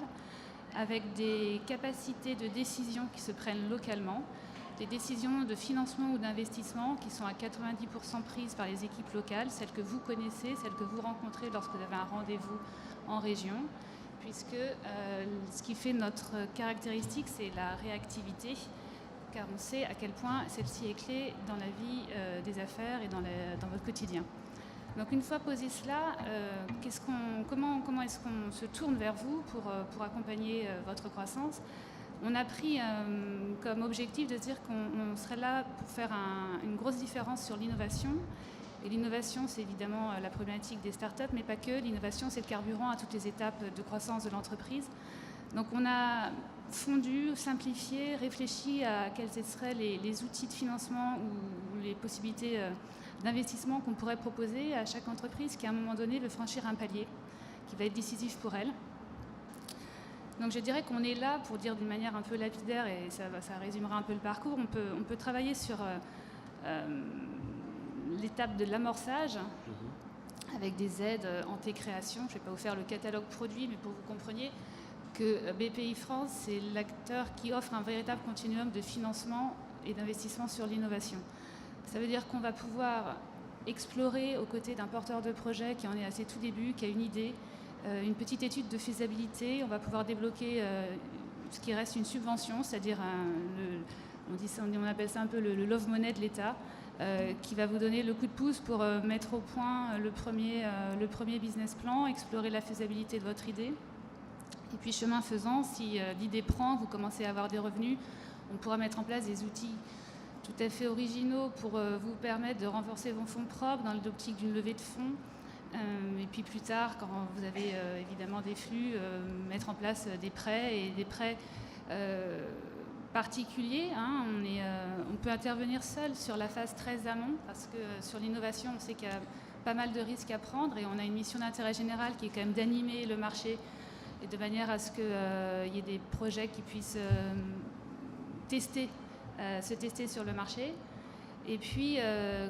avec des capacités de décision qui se prennent localement, des décisions de financement ou d'investissement qui sont à 90% prises par les équipes locales, celles que vous connaissez, celles que vous rencontrez lorsque vous avez un rendez-vous en région, puisque ce qui fait notre caractéristique, c'est la réactivité, car on sait à quel point celle-ci est clé dans la vie des affaires et dans votre quotidien. Donc une fois posé cela, comment est-ce qu'on se tourne vers vous pour accompagner votre croissance? On a pris comme objectif de se dire qu'on serait là pour faire une grosse différence sur l'innovation. Et l'innovation, c'est évidemment la problématique des startups, mais pas que. L'innovation, c'est le carburant à toutes les étapes de croissance de l'entreprise. Donc on a fondu, simplifié, réfléchi à quels seraient les outils de financement ou les possibilités d'investissement qu'on pourrait proposer à chaque entreprise qui, à un moment donné, veut franchir un palier qui va être décisif pour elle. Donc je dirais qu'on est là pour dire d'une manière un peu lapidaire, et ça résumera un peu le parcours, on peut travailler sur l'étape de l'amorçage avec des aides en création. Je ne vais pas vous faire le catalogue produit, mais pour que vous compreniez que BPI France, c'est l'acteur qui offre un véritable continuum de financement et d'investissement sur l'innovation. Ça veut dire qu'on va pouvoir explorer aux côtés d'un porteur de projet qui en est à ses tout débuts, qui a une idée, une petite étude de faisabilité. On va pouvoir débloquer ce qui reste une subvention, c'est-à-dire on appelle ça un peu le love money de l'État, qui va vous donner le coup de pouce pour mettre au point le premier business plan, explorer la faisabilité de votre idée. Et puis chemin faisant, si l'idée prend, vous commencez à avoir des revenus, on pourra mettre en place des outils tout à fait originaux pour vous permettre de renforcer vos fonds propres dans l'optique d'une levée de fonds. Et puis plus tard, quand vous avez évidemment des flux, mettre en place des prêts et des prêts particuliers. On peut intervenir seul sur la phase très amont, parce que sur l'innovation, on sait qu'il y a pas mal de risques à prendre et on a une mission d'intérêt général qui est quand même d'animer le marché et de manière à ce qu'il y ait des projets qui puissent se tester sur le marché. Et puis,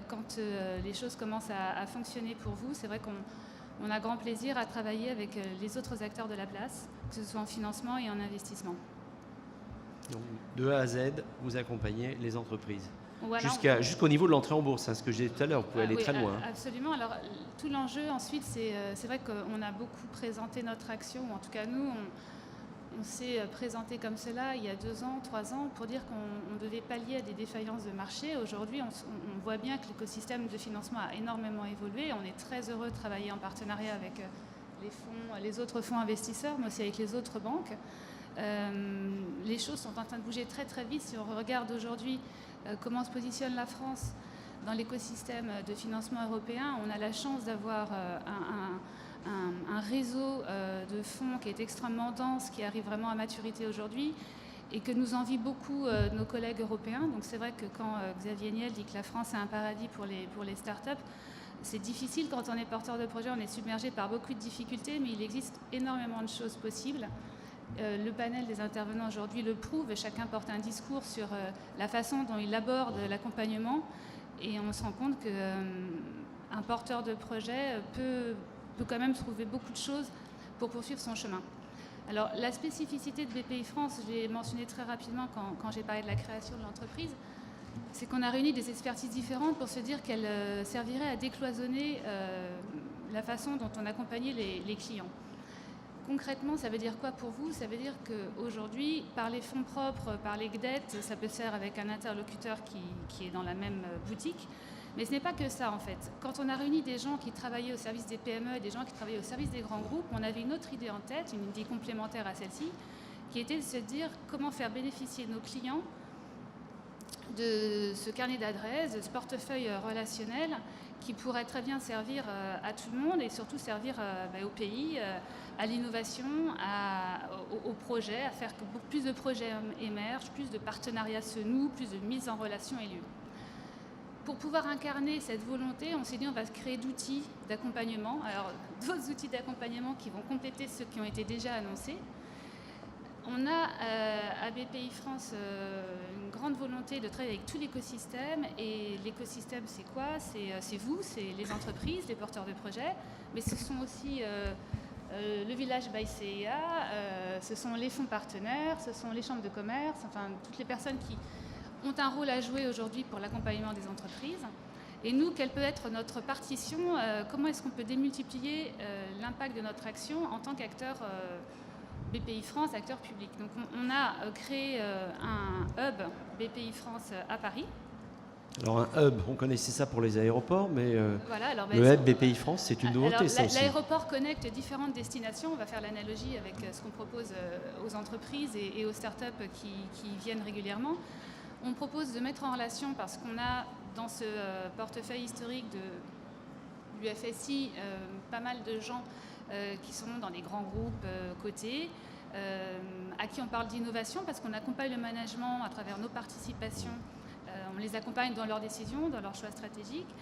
quand les choses commencent à fonctionner pour vous, c'est vrai qu'on a grand plaisir à travailler avec les autres acteurs de la place, que ce soit en financement et en investissement. Donc, de A à Z, vous accompagnez les entreprises. Voilà, Jusqu'au niveau de l'entrée en bourse, ce que j'ai dit tout à l'heure, vous pouvez aller très loin. Absolument. Alors, tout l'enjeu ensuite, c'est vrai qu'on a beaucoup présenté notre action, ou en tout cas nous, on s'est présenté comme cela il y a 2 ans, 3 ans, pour dire qu'on devait pallier à des défaillances de marché. Aujourd'hui, on voit bien que l'écosystème de financement a énormément évolué. On est très heureux de travailler en partenariat avec les autres fonds investisseurs, mais aussi avec les autres banques. Les choses sont en train de bouger très très vite. Si on regarde aujourd'hui comment se positionne la France dans l'écosystème de financement européen, on a la chance d'avoir un réseau de fonds qui est extrêmement dense, qui arrive vraiment à maturité aujourd'hui et que nous envient beaucoup nos collègues européens. Donc c'est vrai que quand Xavier Niel dit que la France est un paradis pour les startups, c'est difficile quand on est porteur de projet, on est submergé par beaucoup de difficultés, mais il existe énormément de choses possibles. Le panel des intervenants aujourd'hui le prouve, et chacun porte un discours sur la façon dont il aborde l'accompagnement, et on se rend compte qu'un porteur de projet peut quand même trouver beaucoup de choses pour poursuivre son chemin. Alors la spécificité de BPI France, je l'ai mentionné très rapidement quand j'ai parlé de la création de l'entreprise, c'est qu'on a réuni des expertises différentes pour se dire qu'elle servirait à décloisonner la façon dont on accompagnait les clients. Concrètement, ça veut dire quoi pour vous? Ça veut dire qu'aujourd'hui, par les fonds propres, par les GDET, ça peut se faire avec un interlocuteur qui est dans la même boutique. Mais ce n'est pas que ça, en fait. Quand on a réuni des gens qui travaillaient au service des PME et des gens qui travaillaient au service des grands groupes, on avait une autre idée en tête, une idée complémentaire à celle-ci, qui était de se dire comment faire bénéficier nos clients de ce carnet d'adresses, de ce portefeuille relationnel qui pourrait très bien servir à tout le monde et surtout servir au pays, à l'innovation, au projet, à faire que plus de projets émergent, plus de partenariats se nouent, plus de mise en relation ait lieu. Pour pouvoir incarner cette volonté, on s'est dit on va se créer d'outils d'accompagnement. Alors, d'autres outils d'accompagnement qui vont compléter ceux qui ont été déjà annoncés. On a à BPI France une grande volonté de travailler avec tout l'écosystème. Et l'écosystème, c'est quoi? C'est vous, c'est les entreprises, les porteurs de projets. Mais ce sont aussi le village by CEA, ce sont les fonds partenaires, ce sont les chambres de commerce, enfin toutes les personnes qui ont un rôle à jouer aujourd'hui pour l'accompagnement des entreprises. Et nous, quelle peut être notre partition? Comment est-ce qu'on peut démultiplier l'impact de notre action en tant qu'acteur BPI France, acteur public? Donc on a créé un hub BPI France à Paris. Alors un hub, on connaissait ça pour les aéroports, mais voilà, alors, le hub BPI France, c'est une nouveauté, alors, ça aussi. L'aéroport connecte différentes destinations. On va faire l'analogie avec ce qu'on propose aux entreprises et aux startups qui viennent régulièrement. On propose de mettre en relation, parce qu'on a dans ce portefeuille historique de l'UFSI pas mal de gens qui sont dans des grands groupes cotés, à qui on parle d'innovation, parce qu'on accompagne le management à travers nos participations. On les accompagne dans leurs décisions, dans leurs choix stratégiques.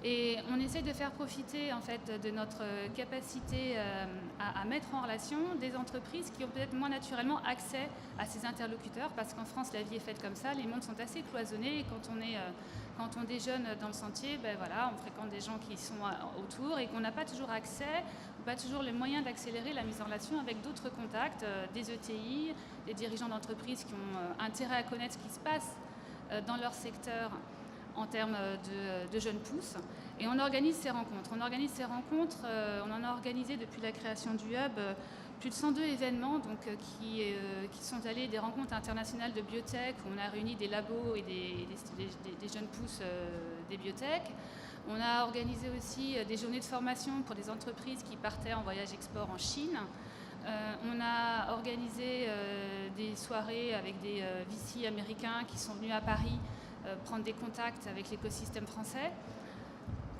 Et on essaie de faire profiter en fait, de notre capacité à mettre en relation des entreprises qui ont peut-être moins naturellement accès à ces interlocuteurs, parce qu'en France, la vie est faite comme ça, les mondes sont assez cloisonnés, et quand on déjeune dans le sentier, ben voilà, on fréquente des gens qui sont autour et qu'on n'a pas toujours accès, ou pas toujours les moyens d'accélérer la mise en relation avec d'autres contacts, des ETI, des dirigeants d'entreprises qui ont intérêt à connaître ce qui se passe dans leur secteur en termes de jeunes pousses. Et on organise ces rencontres. On en a organisé depuis la création du Hub plus de 102 événements donc, qui sont allés des rencontres internationales de biotech, où on a réuni des labos et des jeunes pousses des biotech. On a organisé aussi des journées de formation pour des entreprises qui partaient en voyage export en Chine. On a organisé des soirées avec des VC américains qui sont venus à Paris prendre des contacts avec l'écosystème français.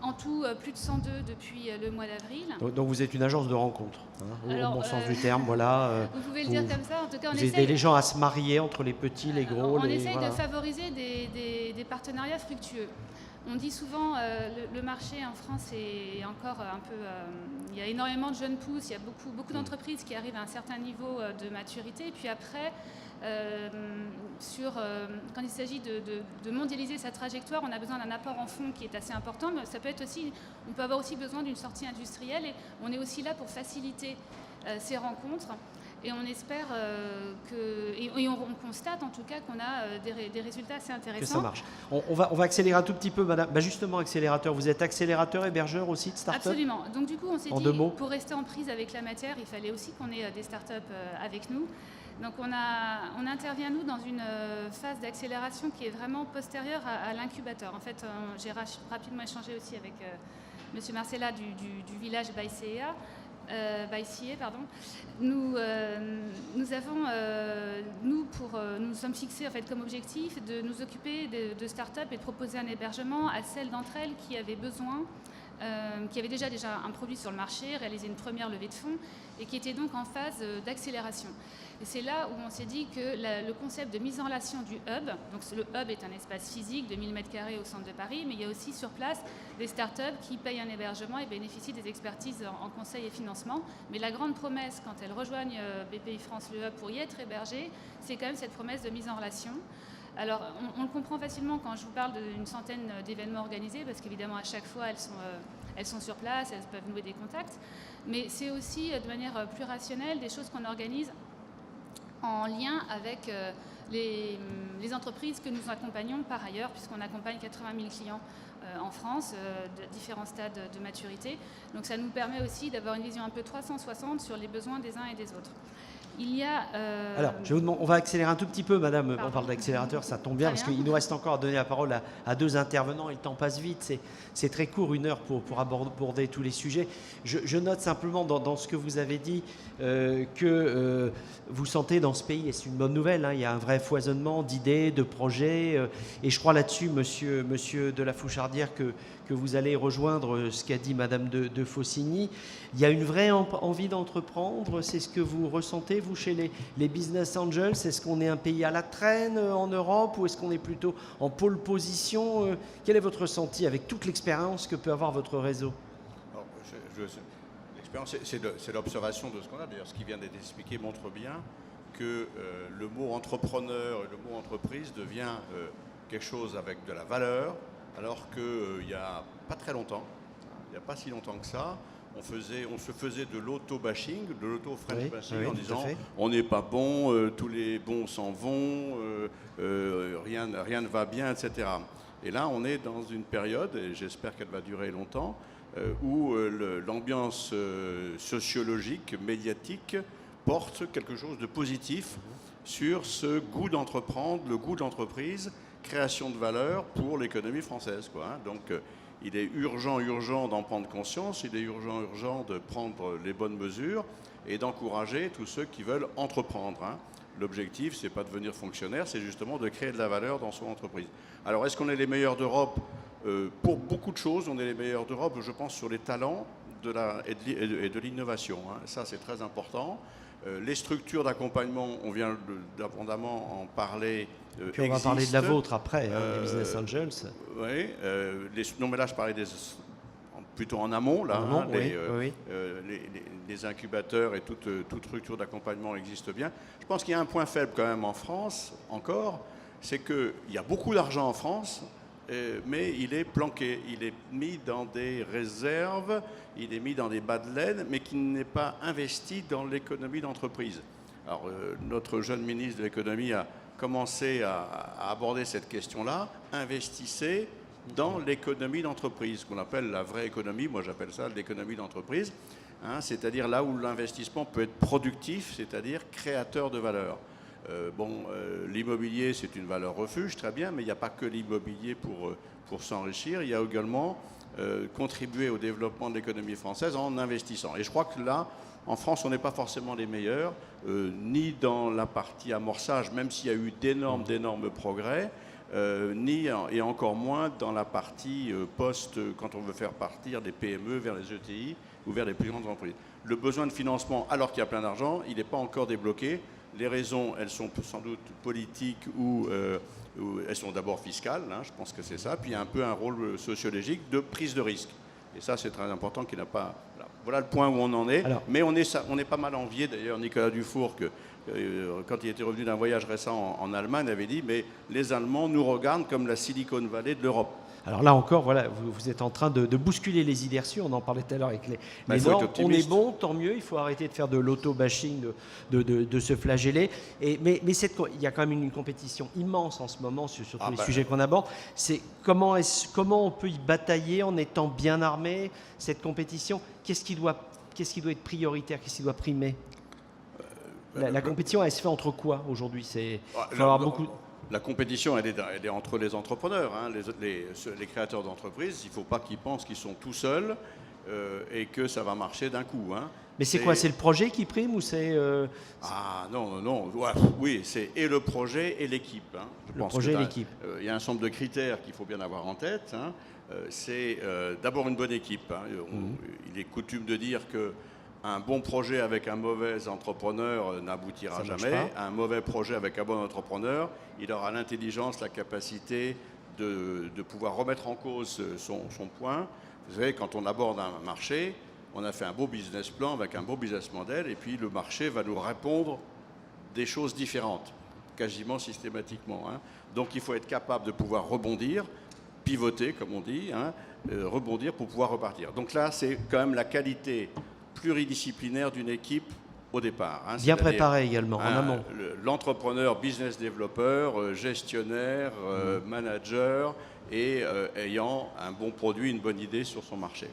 En tout, plus de 102 depuis le mois d'avril. Donc vous êtes une agence de rencontres, hein, au bon sens du terme. Voilà, vous pouvez le dire comme ça. En tout cas, vous aidez les gens à se marier entre les petits, les gros. On essaye de favoriser des partenariats fructueux. On dit souvent le marché en France est encore un peu... il y a énormément de jeunes pousses, il y a beaucoup d'entreprises qui arrivent à un certain niveau de maturité. Et puis après, quand il s'agit de mondialiser sa trajectoire, on a besoin d'un apport en fonds qui est assez important. Mais ça peut être aussi, on peut avoir aussi besoin d'une sortie industrielle. Et on est aussi là pour faciliter ces rencontres. Et on espère on constate en tout cas qu'on a des résultats assez intéressants. Que ça marche. On va accélérer un tout petit peu, madame. Justement, accélérateur, vous êtes accélérateur, hébergeur aussi de start-up? Absolument. Donc du coup, on s'est dit, pour rester en prise avec la matière, il fallait aussi qu'on ait des start-up avec nous. Donc on intervient, nous, dans une phase d'accélération qui est vraiment postérieure à l'incubateur. En fait, j'ai rapidement échangé aussi avec M. Marcella du village by CEA. by CA, pardon. Nous sommes fixés en fait comme objectif de nous occuper de start-up et de proposer un hébergement à celles d'entre elles qui avaient besoin, qui avaient déjà un produit sur le marché, réalisé une première levée de fonds et qui étaient donc en phase d'accélération. Et c'est là où on s'est dit que le concept de mise en relation du hub, donc le hub est un espace physique de 1000 m² au centre de Paris, mais il y a aussi sur place des startups qui payent un hébergement et bénéficient des expertises en conseil et financement. Mais la grande promesse, quand elles rejoignent BPI France, le hub, pour y être hébergées, c'est quand même cette promesse de mise en relation. Alors, on le comprend facilement quand je vous parle d'une centaine d'événements organisés, parce qu'évidemment, à chaque fois, elles sont sur place, elles peuvent nouer des contacts. Mais c'est aussi, de manière plus rationnelle, des choses qu'on organise en lien avec les entreprises que nous accompagnons par ailleurs, puisqu'on accompagne 80 000 clients en France, de différents stades de maturité. Donc ça nous permet aussi d'avoir une vision un peu 360 sur les besoins des uns et des autres. Il y a... Alors, je vous demande, on va accélérer un tout petit peu, madame. Pardon. On parle d'accélérateur, ça tombe bien, parce qu'il nous reste encore à donner la parole à deux intervenants, et le temps passe vite. C'est très court, 1 heure pour aborder tous les sujets. Je note simplement dans ce que vous avez dit que vous sentez dans ce pays, et c'est une bonne nouvelle, hein, il y a un vrai foisonnement d'idées, de projets, et je crois là-dessus, monsieur de la Fouchardière, que vous allez rejoindre ce qu'a dit madame de Faucigny. Il y a une vraie envie d'entreprendre, c'est ce que vous ressentez, vous, chez les business angels? Est-ce qu'on est un pays à la traîne en Europe, ou est-ce qu'on est plutôt en pole position? Quel est votre ressenti avec toute l'expérience que peut avoir votre réseau? Alors, l'expérience, c'est l'observation de ce qu'on a. D'ailleurs, ce qui vient d'être expliqué montre bien que le mot entrepreneur et le mot entreprise devient quelque chose avec de la valeur, alors qu'il n'y a pas très longtemps, il n'y a pas si longtemps que ça, on se faisait de l'auto-bashing, de l'auto-French bashing, en disant on n'est pas bon, tous les bons s'en vont, rien ne va bien, etc. Et là, on est dans une période, et j'espère qu'elle va durer longtemps, où l'ambiance sociologique, médiatique, porte quelque chose de positif sur ce goût d'entreprendre, le goût de l'entreprise, création de valeur pour l'économie française, quoi, hein. Donc, il est urgent d'en prendre conscience, il est urgent de prendre les bonnes mesures et d'encourager tous ceux qui veulent entreprendre, hein. L'objectif, c'est pas de devenir fonctionnaire, c'est justement de créer de la valeur dans son entreprise. Alors, est-ce qu'on est les meilleurs d'Europe? Pour beaucoup de choses, on est les meilleurs d'Europe, je pense, sur les talents et de l'innovation, hein. Ça, c'est très important. Les structures d'accompagnement, on vient abondamment en parler. Puis on va parler de la vôtre après, les business angels. Oui, non mais là je parlais plutôt en amont, là, amont, hein, les incubateurs et toute structure d'accompagnement existe bien. Je pense qu'il y a un point faible quand même en France, encore, c'est qu'il y a beaucoup d'argent en France, mais il est planqué, il est mis dans des réserves, il est mis dans des bas de laine, mais qui n'est pas investi dans l'économie d'entreprise. Alors, notre jeune ministre de l'économie a commencé à aborder cette question-là. Investissez dans l'économie d'entreprise, qu'on appelle la vraie économie, moi j'appelle ça l'économie d'entreprise, hein, c'est-à-dire là où l'investissement peut être productif, c'est-à-dire créateur de valeur. L'immobilier, c'est une valeur refuge, très bien, mais il n'y a pas que l'immobilier pour s'enrichir. Il y a également contribuer au développement de l'économie française en investissant. Et je crois que là, en France, on n'est pas forcément les meilleurs, ni dans la partie amorçage, même s'il y a eu d'énormes progrès, et encore moins dans la partie quand on veut faire partir des PME vers les ETI ou vers les plus grandes entreprises. Le besoin de financement, alors qu'il y a plein d'argent, il n'est pas encore débloqué. Les raisons, elles sont sans doute politiques ou elles sont d'abord fiscales, hein, je pense que c'est ça, puis il y a un peu un rôle sociologique de prise de risque. Et ça, c'est très important qu'il n'a pas... Voilà le point où on en est. Alors, mais on est pas mal envié, d'ailleurs, Nicolas Dufour, quand il était revenu d'un voyage récent en Allemagne, avait dit « mais les Allemands nous regardent comme la Silicon Valley de l'Europe ». Alors là encore, voilà, vous êtes en train de bousculer les idées reçues, on en parlait tout à l'heure avec les normes. On est bon, tant mieux, il faut arrêter de faire de l'auto-bashing, de se flageller. Mais il y a quand même une compétition immense en ce moment sur tous les sujets qu'on aborde. C'est comment on peut y batailler en étant bien armé, cette compétition? Qu'est-ce qui doit être prioritaire? Qu'est-ce qui doit primer? La compétition, elle se fait entre quoi aujourd'hui? La compétition, elle est entre les entrepreneurs, hein, les créateurs d'entreprises. Il ne faut pas qu'ils pensent qu'ils sont tout seuls. et que ça va marcher d'un coup. Hein. Mais c'est quoi? C'est le projet qui prime ou c'est... Ah non. Ouais, oui, c'est et le projet et l'équipe. Hein. Le projet et l'équipe. Il y a un certain nombre de critères qu'il faut bien avoir en tête. Hein. C'est d'abord une bonne équipe. Hein. Il est coutume de dire qu'un bon projet avec un mauvais entrepreneur n'aboutira jamais. Un mauvais projet avec un bon entrepreneur, il aura l'intelligence, la capacité de pouvoir remettre en cause son point. Vous savez, quand on aborde un marché, on a fait un beau business plan avec un beau business model, et puis le marché va nous répondre des choses différentes, quasiment systématiquement. Hein. Donc il faut être capable de pouvoir rebondir, pivoter, comme on dit, hein, rebondir pour pouvoir repartir. Donc là, c'est quand même la qualité pluridisciplinaire d'une équipe au départ. Hein, bien préparé également, en amont. L'entrepreneur, business développeur, gestionnaire, manager, et ayant un bon produit, une bonne idée sur son marché.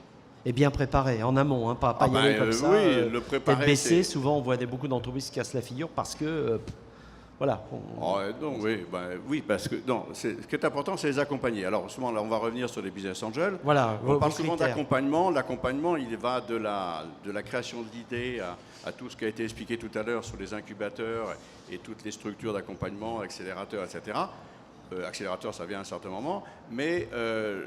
Et bien préparé, en amont, hein, pas y aller comme ça, oui, le préparer, tête baissée. Souvent, on voit beaucoup d'entreprises qui se cassent la figure parce que... voilà. Oui, parce que ce qui est important, c'est les accompagner. Alors, souvent, là, on va revenir sur les business angels. Voilà, on parle souvent d'accompagnement. L'accompagnement, il va de la création de l'idée à tout ce qui a été expliqué tout à l'heure sur les incubateurs et toutes les structures d'accompagnement, accélérateurs, etc. Accélérateur, ça vient à un certain moment. Mais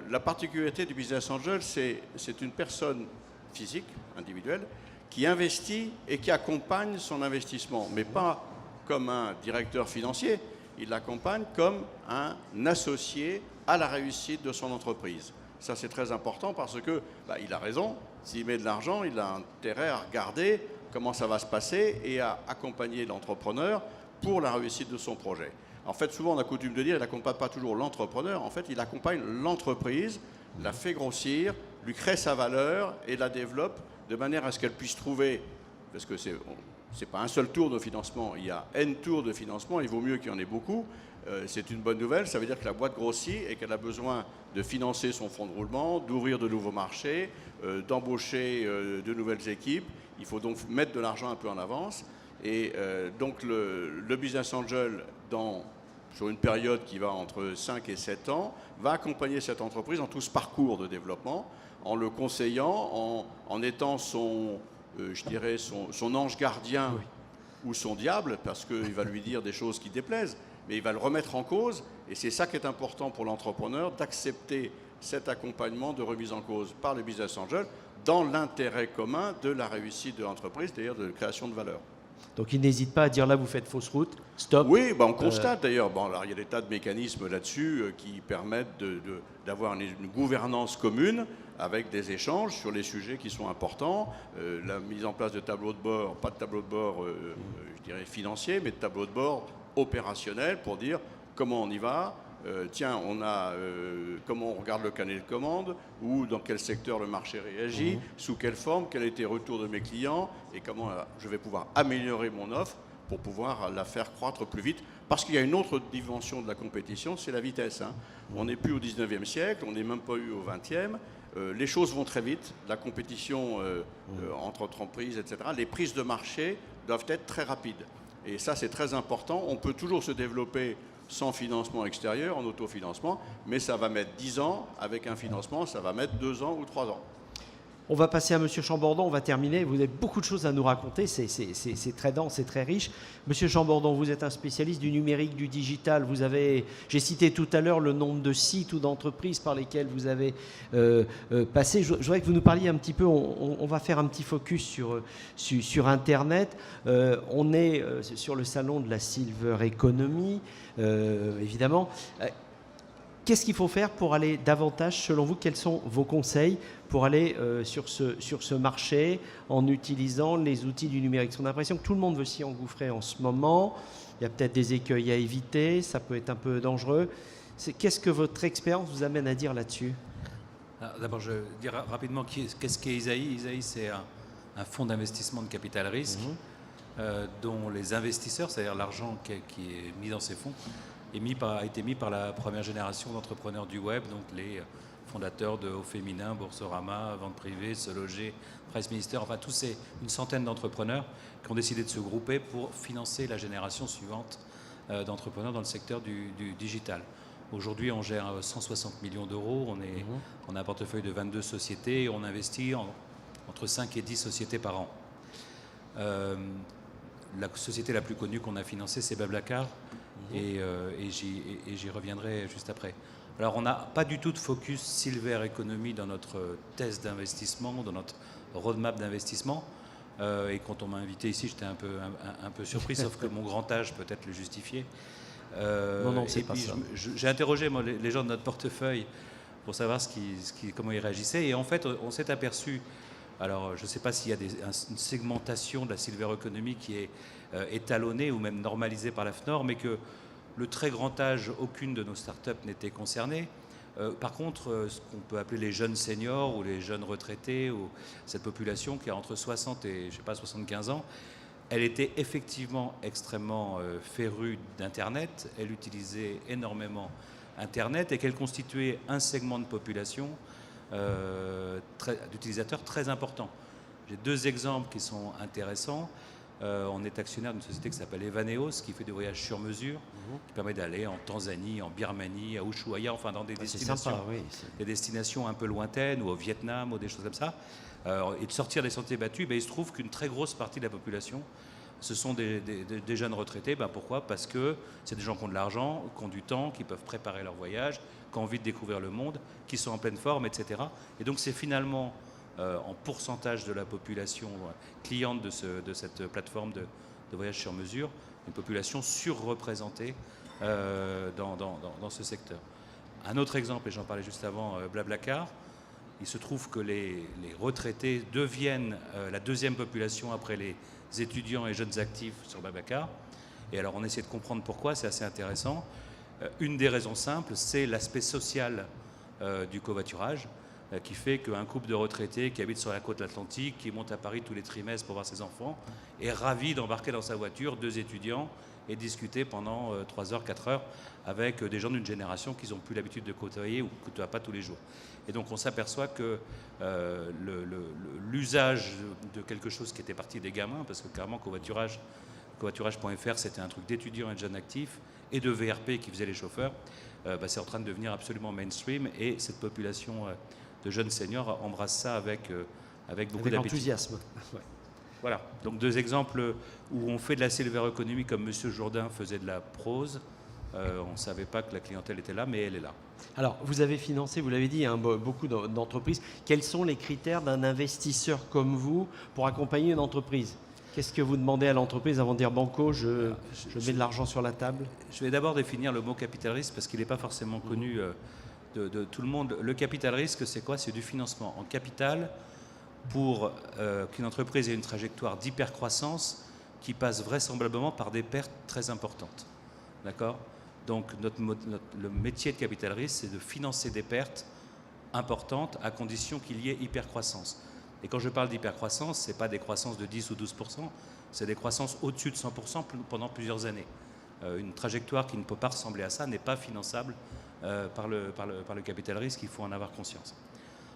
la particularité du business angel, c'est une personne physique, individuelle, qui investit et qui accompagne son investissement, mais pas comme un directeur financier, il l'accompagne comme un associé à la réussite de son entreprise. Ça, c'est très important parce que il a raison. S'il met de l'argent, il a intérêt à regarder comment ça va se passer et à accompagner l'entrepreneur pour la réussite de son projet. En fait, souvent, on a coutume de dire qu'il n'accompagne pas toujours l'entrepreneur. En fait, il accompagne l'entreprise, la fait grossir, lui crée sa valeur et la développe de manière à ce qu'elle puisse trouver, parce que c'est pas un seul tour de financement, il y a N tours de financement, il vaut mieux qu'il y en ait beaucoup. C'est une bonne nouvelle, ça veut dire que la boîte grossit et qu'elle a besoin de financer son fonds de roulement, d'ouvrir de nouveaux marchés, d'embaucher de nouvelles équipes. Il faut donc mettre de l'argent un peu en avance. Et donc le business angel, sur une période qui va entre 5 et 7 ans, va accompagner cette entreprise dans tout ce parcours de développement, en le conseillant, en étant son ange gardien ou son diable, parce qu'il va lui dire des choses qui déplaisent, mais il va le remettre en cause. Et c'est ça qui est important pour l'entrepreneur, d'accepter cet accompagnement de remise en cause par le business angel dans l'intérêt commun de la réussite de l'entreprise, c'est-à-dire de la création de valeur. Donc il n'hésite pas à dire là, vous faites fausse route, stop. Oui, on constate d'ailleurs. Alors, il y a des tas de mécanismes là-dessus qui permettent d'avoir une gouvernance commune avec des échanges sur les sujets qui sont importants. La mise en place de tableaux de bord, pas de tableau de bord, je dirais financier, mais de tableaux de bord opérationnels pour dire comment on y va. Comment on regarde le carnet de commande, ou dans quel secteur le marché réagit, sous quelle forme, quel a été le retour de mes clients, et comment je vais pouvoir améliorer mon offre pour pouvoir la faire croître plus vite. Parce qu'il y a une autre dimension de la compétition, c'est la vitesse. Hein. On n'est plus au 19e siècle, on n'est même pas eu au 20e. Les choses vont très vite, la compétition entre entreprises, etc. Les prises de marché doivent être très rapides. Et ça, c'est très important. On peut toujours se développer sans financement extérieur, en autofinancement, mais ça va mettre 10 ans. Avec un financement, ça va mettre 2 ans ou 3 ans. On va passer à M. Chambordon, on va terminer. Vous avez beaucoup de choses à nous raconter, c'est très dense, c'est très riche. M. Chambordon, vous êtes un spécialiste du numérique, du digital. J'ai cité tout à l'heure le nombre de sites ou d'entreprises par lesquelles vous avez passé. Je voudrais que vous nous parliez un petit peu, on va faire un petit focus sur Internet. On est sur le salon de la Silver Economy, évidemment. Qu'est-ce qu'il faut faire pour aller davantage, selon vous? Quels sont vos conseils pour aller sur ce marché en utilisant les outils du numérique? On a l'impression que tout le monde veut s'y engouffrer en ce moment. Il y a peut-être des écueils à éviter, ça peut être un peu dangereux. Qu'est-ce que votre expérience vous amène à dire là-dessus? D'abord, je vais dire rapidement qu'est-ce qu'est Isaïe. Isaïe, c'est un fonds d'investissement de capital risque dont les investisseurs, c'est-à-dire l'argent qui est mis dans ces fonds, a été mis par la première génération d'entrepreneurs du web, donc les fondateurs de Au Féminin, Boursorama, Vente Privée, Se Loger, Presse Minister, enfin tous une centaine d'entrepreneurs qui ont décidé de se grouper pour financer la génération suivante d'entrepreneurs dans le secteur du digital. Aujourd'hui, on gère 160 millions d'euros, on a un portefeuille de 22 sociétés et on investit entre 5 et 10 sociétés par an. La société la plus connue qu'on a financée, c'est Blablacar, et j'y reviendrai juste après. Alors, on n'a pas du tout de focus Silver Economy dans notre thèse d'investissement, dans notre roadmap d'investissement. Et quand on m'a invité ici, j'étais un peu surpris, sauf que mon grand âge peut-être le justifiait. Non, c'est pas ça. J'ai interrogé moi, les gens de notre portefeuille pour savoir comment ils réagissaient. Et en fait, on s'est aperçu, alors je ne sais pas s'il y a une segmentation de la Silver Economy qui est étalonnée ou même normalisée par la FNOR, mais que le très grand âge, aucune de nos startups n'était concernée. Par contre, ce qu'on peut appeler les jeunes seniors ou les jeunes retraités, ou cette population qui a entre 60 et 75 ans, elle était effectivement extrêmement férue d'Internet. Elle utilisait énormément Internet et qu'elle constituait un segment de population d'utilisateurs très important. J'ai 2 exemples qui sont intéressants. On est actionnaire d'une société qui s'appelle Evaneos, qui fait des voyages sur mesure, qui permet d'aller en Tanzanie, en Birmanie, à Ushuaïa, enfin dans des destinations, sympa, oui, des destinations un peu lointaines, ou au Vietnam, ou des choses comme ça, et de sortir des sentiers battus. Il se trouve qu'une très grosse partie de la population, ce sont des jeunes retraités. Pourquoi ? Parce que c'est des gens qui ont de l'argent, qui ont du temps, qui peuvent préparer leur voyage, qui ont envie de découvrir le monde, qui sont en pleine forme, etc. Et donc c'est finalement en pourcentage de la population cliente de cette plateforme de voyage sur mesure, une population surreprésentée dans ce secteur. Un autre exemple, et j'en parlais juste avant, Blablacar, il se trouve que les retraités deviennent la 2e population après les étudiants et jeunes actifs sur Blablacar. Et alors on essaie de comprendre pourquoi, c'est assez intéressant. Une des raisons simples, c'est l'aspect social du covoiturage, qui fait qu'un couple de retraités qui habite sur la côte atlantique, qui monte à Paris tous les trimestres pour voir ses enfants, est ravi d'embarquer dans sa voiture 2 étudiants et discuter pendant 3 heures, 4 heures avec des gens d'une génération qu'ils n'ont plus l'habitude de côtoyer ou ne côtoient pas tous les jours. Et donc on s'aperçoit que l'usage de quelque chose qui était parti des gamins, parce que clairement covoiturage.fr c'était un truc d'étudiants et de jeunes actifs et de VRP qui faisaient les chauffeurs, c'est en train de devenir absolument mainstream, et cette population de jeunes seniors embrasse ça avec beaucoup d'appétit. Enthousiasme. Ouais. Voilà, donc 2 exemples où on fait de la silver economy comme M. Jourdain faisait de la prose. On ne savait pas que la clientèle était là, mais elle est là. Alors, vous avez financé, vous l'avez dit, beaucoup d'entreprises. Quels sont les critères d'un investisseur comme vous pour accompagner une entreprise ? Qu'est-ce que vous demandez à l'entreprise avant de dire banco, je mets de l'argent sur la table ? Je vais d'abord définir le mot capital risque parce qu'il n'est pas forcément connu de tout le monde. Le capital risque, c'est quoi ? C'est du financement en capital pour qu'une entreprise ait une trajectoire d'hypercroissance qui passe vraisemblablement par des pertes très importantes. D'accord ? Donc le métier de capital risque, c'est de financer des pertes importantes à condition qu'il y ait hypercroissance. Et quand je parle d'hypercroissance, ce n'est pas des croissances de 10 ou 12%, c'est des croissances au-dessus de 100% pendant plusieurs années. Une trajectoire qui ne peut pas ressembler à ça n'est pas finançable par le capital risque, il faut en avoir conscience.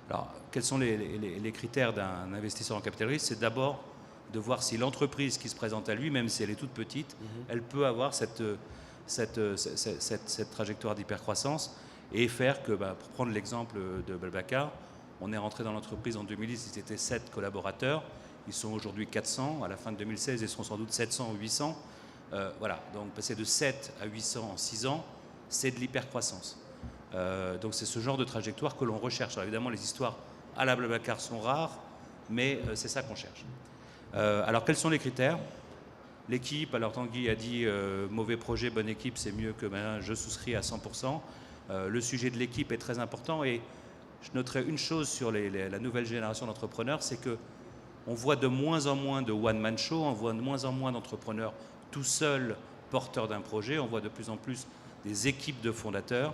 Alors, quels sont les critères d'un investisseur en capital risque ? C'est d'abord de voir si l'entreprise qui se présente à lui, même si elle est toute petite, elle peut avoir cette trajectoire d'hypercroissance et faire que, pour prendre l'exemple de Blablacar, on est rentré dans l'entreprise en 2010, ils étaient 7 collaborateurs, ils sont aujourd'hui 400, à la fin de 2016 ils seront sans doute 700 ou 800. Voilà, donc passer de 7 à 800 en 6 ans, c'est de l'hypercroissance. Donc c'est ce genre de trajectoire que l'on recherche. Alors évidemment, les histoires à la Blablacar sont rares, mais c'est ça qu'on cherche. Alors quels sont les critères ? L'équipe, alors Tanguy a dit mauvais projet, bonne équipe, c'est mieux que je souscris à 100%. Le sujet de l'équipe est très important, et je noterai une chose sur la nouvelle génération d'entrepreneurs, c'est qu'on voit de moins en moins de one-man show, on voit de moins en moins d'entrepreneurs tout seuls porteurs d'un projet, on voit de plus en plus des équipes de fondateurs.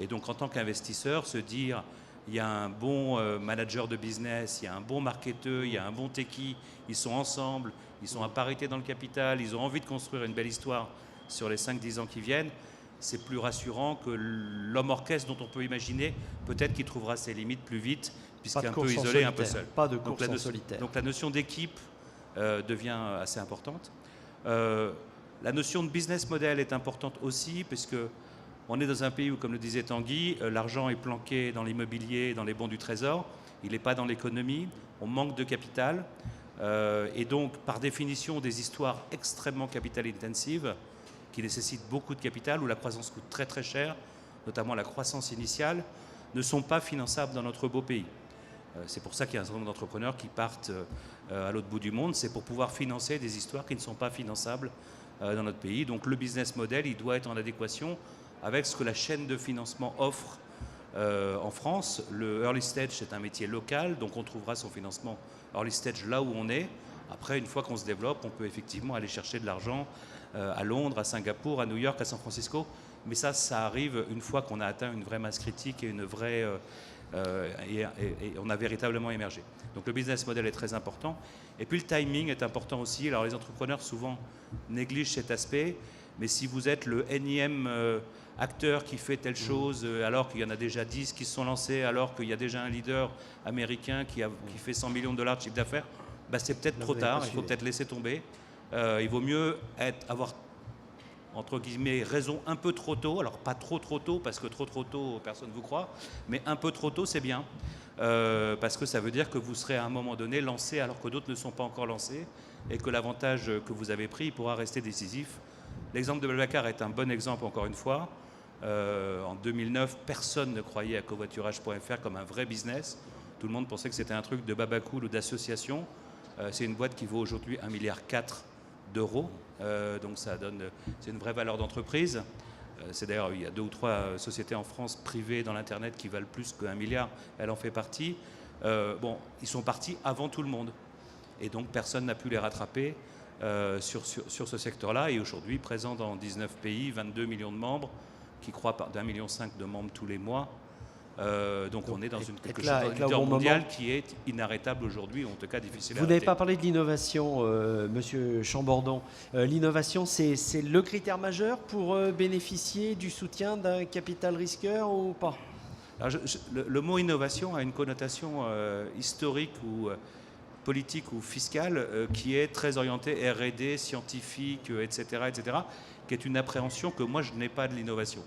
Et donc en tant qu'investisseur, se dire il y a un bon manager de business, il y a un bon marketeur, il y a un bon techie, ils sont ensemble, ils sont à parité dans le capital, ils ont envie de construire une belle histoire sur les 5-10 ans qui viennent, c'est plus rassurant que l'homme orchestre dont on peut imaginer peut-être qu'il trouvera ses limites plus vite, puisqu'un peu isolé, un peu seul. Pas de course en solitaire. Donc la notion d'équipe devient assez importante. La notion de business model est importante aussi, puisque On est dans un pays où, comme le disait Tanguy, l'argent est planqué dans l'immobilier, dans les bons du Trésor. Il n'est pas dans l'économie. On manque de capital. Et donc, par définition, des histoires extrêmement capital-intensives qui nécessitent beaucoup de capital, où la croissance coûte très très cher, notamment la croissance initiale, ne sont pas finançables dans notre beau pays. C'est pour ça qu'il y a un certain nombre d'entrepreneurs qui partent à l'autre bout du monde. C'est pour pouvoir financer des histoires qui ne sont pas finançables dans notre pays. Donc le business model, il doit être en adéquation avec ce que la chaîne de financement offre en France. Le early stage, c'est un métier local, donc on trouvera son financement early stage là où on est. Après, une fois qu'on se développe, on peut effectivement aller chercher de l'argent à Londres, à Singapour, à New York, à San Francisco. Mais ça arrive une fois qu'on a atteint une vraie masse critique et une vraie... et on a véritablement émergé. Donc le business model est très important. Et puis le timing est important aussi. Alors les entrepreneurs souvent négligent cet aspect, mais si vous êtes le énième acteur qui fait telle chose, alors qu'il y en a déjà 10 qui se sont lancés, alors qu'il y a déjà un leader américain qui fait 100 millions de dollars de chiffre d'affaires, bah c'est peut-être trop tard, il faut peut-être laisser tomber. Il vaut mieux avoir entre guillemets, raison un peu trop tôt, alors pas trop tôt, parce que trop tôt, personne ne vous croit, mais un peu trop tôt, c'est bien, parce que ça veut dire que vous serez à un moment donné lancé alors que d'autres ne sont pas encore lancés, et que l'avantage que vous avez pris pourra rester décisif. L'exemple de Blablacar est un bon exemple, encore une fois. En 2009, personne ne croyait à covoiturage.fr comme un vrai business. Tout le monde pensait que c'était un truc de babacool ou d'association. C'est une boîte qui vaut aujourd'hui 1,4 milliard d'euros. Donc c'est une vraie valeur d'entreprise. C'est d'ailleurs, il y a 2 ou 3 sociétés en France privées dans l'Internet qui valent plus qu'1 milliard. Elle en fait partie. Ils sont partis avant tout le monde. Et donc personne n'a pu les rattraper sur ce secteur-là. Et aujourd'hui, présent dans 19 pays, 22 millions de membres, qui croient d'1,5 million de membres tous les mois. Donc on est dans quelque chose de leader mondial qui est inarrêtable aujourd'hui, ou en tout cas difficile à arrêter. Vous n'avez pas parlé de l'innovation, Monsieur Chambordon. L'innovation, c'est le critère majeur pour bénéficier du soutien d'un capital risqueur ou pas? Alors, le mot innovation a une connotation historique ou politique ou fiscale qui est très orientée R&D, scientifique, etc., qui est une appréhension que moi je n'ai pas de l'innovation.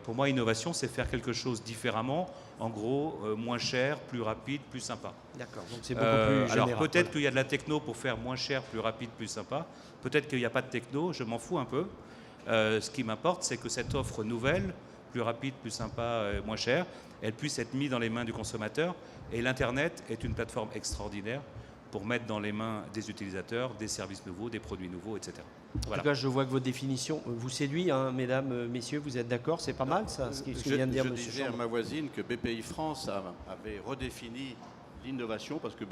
Pour moi, innovation, c'est faire quelque chose différemment, en gros, moins cher, plus rapide, plus sympa. D'accord, donc c'est beaucoup plus général. Alors peut-être qu'il y a de la techno pour faire moins cher, plus rapide, plus sympa. Peut-être qu'il n'y a pas de techno, je m'en fous un peu. Ce qui m'importe, c'est que cette offre nouvelle, plus rapide, plus sympa, moins cher, elle puisse être mise dans les mains du consommateur. Et l'Internet est une plateforme extraordinaire pour mettre dans les mains des utilisateurs des services nouveaux, des produits nouveaux, etc. Voilà. En tout cas, je vois que votre définition vous séduit, hein, mesdames, messieurs, vous êtes d'accord? C'est pas mal, ça, ce que vient de dire M. Je disais à ma voisine que BPI France avait redéfini l'innovation, parce que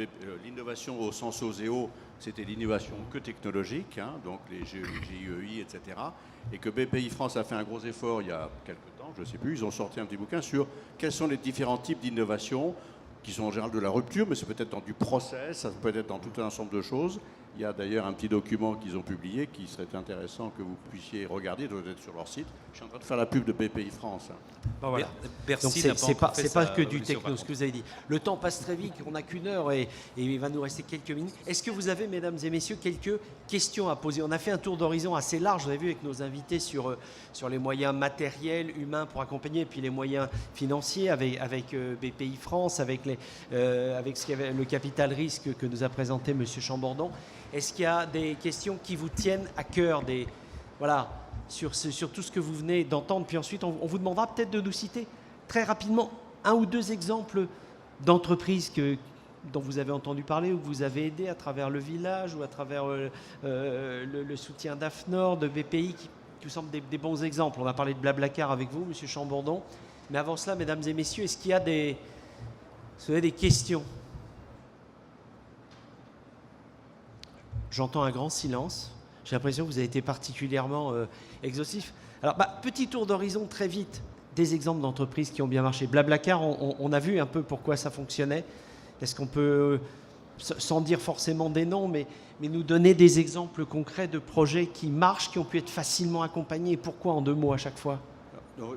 l'innovation au sens OSEO, c'était l'innovation que technologique, hein, donc les GIEI, etc. Et que BPI France a fait un gros effort il y a quelques temps, je ne sais plus, ils ont sorti un petit bouquin sur quels sont les différents types d'innovation qui sont en général de la rupture, mais c'est peut-être dans du process, ça peut être dans tout un ensemble de choses. Il y a d'ailleurs un petit document qu'ils ont publié qui serait intéressant que vous puissiez regarder, il doit être sur leur site. Je suis en train de faire la pub de BPI France. Ben voilà. Bercy donc c'est pas que du Révolution techno, ce que vous avez dit. Le temps passe très vite, on n'a qu'une heure et il va nous rester quelques minutes. Est-ce que vous avez, mesdames et messieurs, quelques questions à poser? On a fait un tour d'horizon assez large, vous avez vu, avec nos invités sur les moyens matériels, humains pour accompagner, et puis les moyens financiers avec BPI France, avec le capital risque que nous a présenté M. Chambordon. Est-ce qu'il y a des questions qui vous tiennent à cœur, sur tout ce que vous venez d'entendre? Puis ensuite, on vous demandera peut-être de nous citer très rapidement 1 ou 2 exemples d'entreprises dont vous avez entendu parler ou que vous avez aidé à travers le village ou à travers le soutien d'AFNOR, de BPI, qui vous semblent des bons exemples. On a parlé de Blablacar avec vous, M. Chambordon. Mais avant cela, mesdames et messieurs, est-ce qu'il y a des questions? J'entends un grand silence. J'ai l'impression que vous avez été particulièrement exhaustif. Alors, petit tour d'horizon très vite. Des exemples d'entreprises qui ont bien marché. Blablacar, on a vu un peu pourquoi ça fonctionnait. Est-ce qu'on peut, sans dire forcément des noms, mais nous donner des exemples concrets de projets qui marchent, qui ont pu être facilement accompagnés? Et pourquoi, en 2 mots à chaque fois?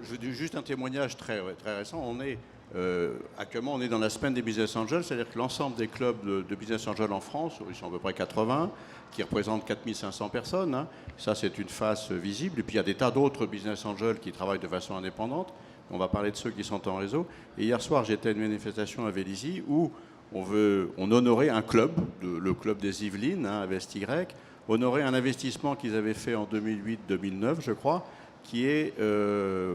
Je dis juste un témoignage très, très récent. On est Actuellement, on est dans la semaine des Business Angels, c'est-à-dire que l'ensemble des clubs de Business Angels en France, ils sont à peu près 80, qui représentent 4500 personnes. Hein. Ça, c'est une face visible. Et puis, il y a des tas d'autres Business Angels qui travaillent de façon indépendante. On va parler de ceux qui sont en réseau. Et hier soir, j'étais à une manifestation à Vélizy où on honorait un club, le club des Yvelines, hein, AvestY, honorer un investissement qu'ils avaient fait en 2008-2009, je crois, qui est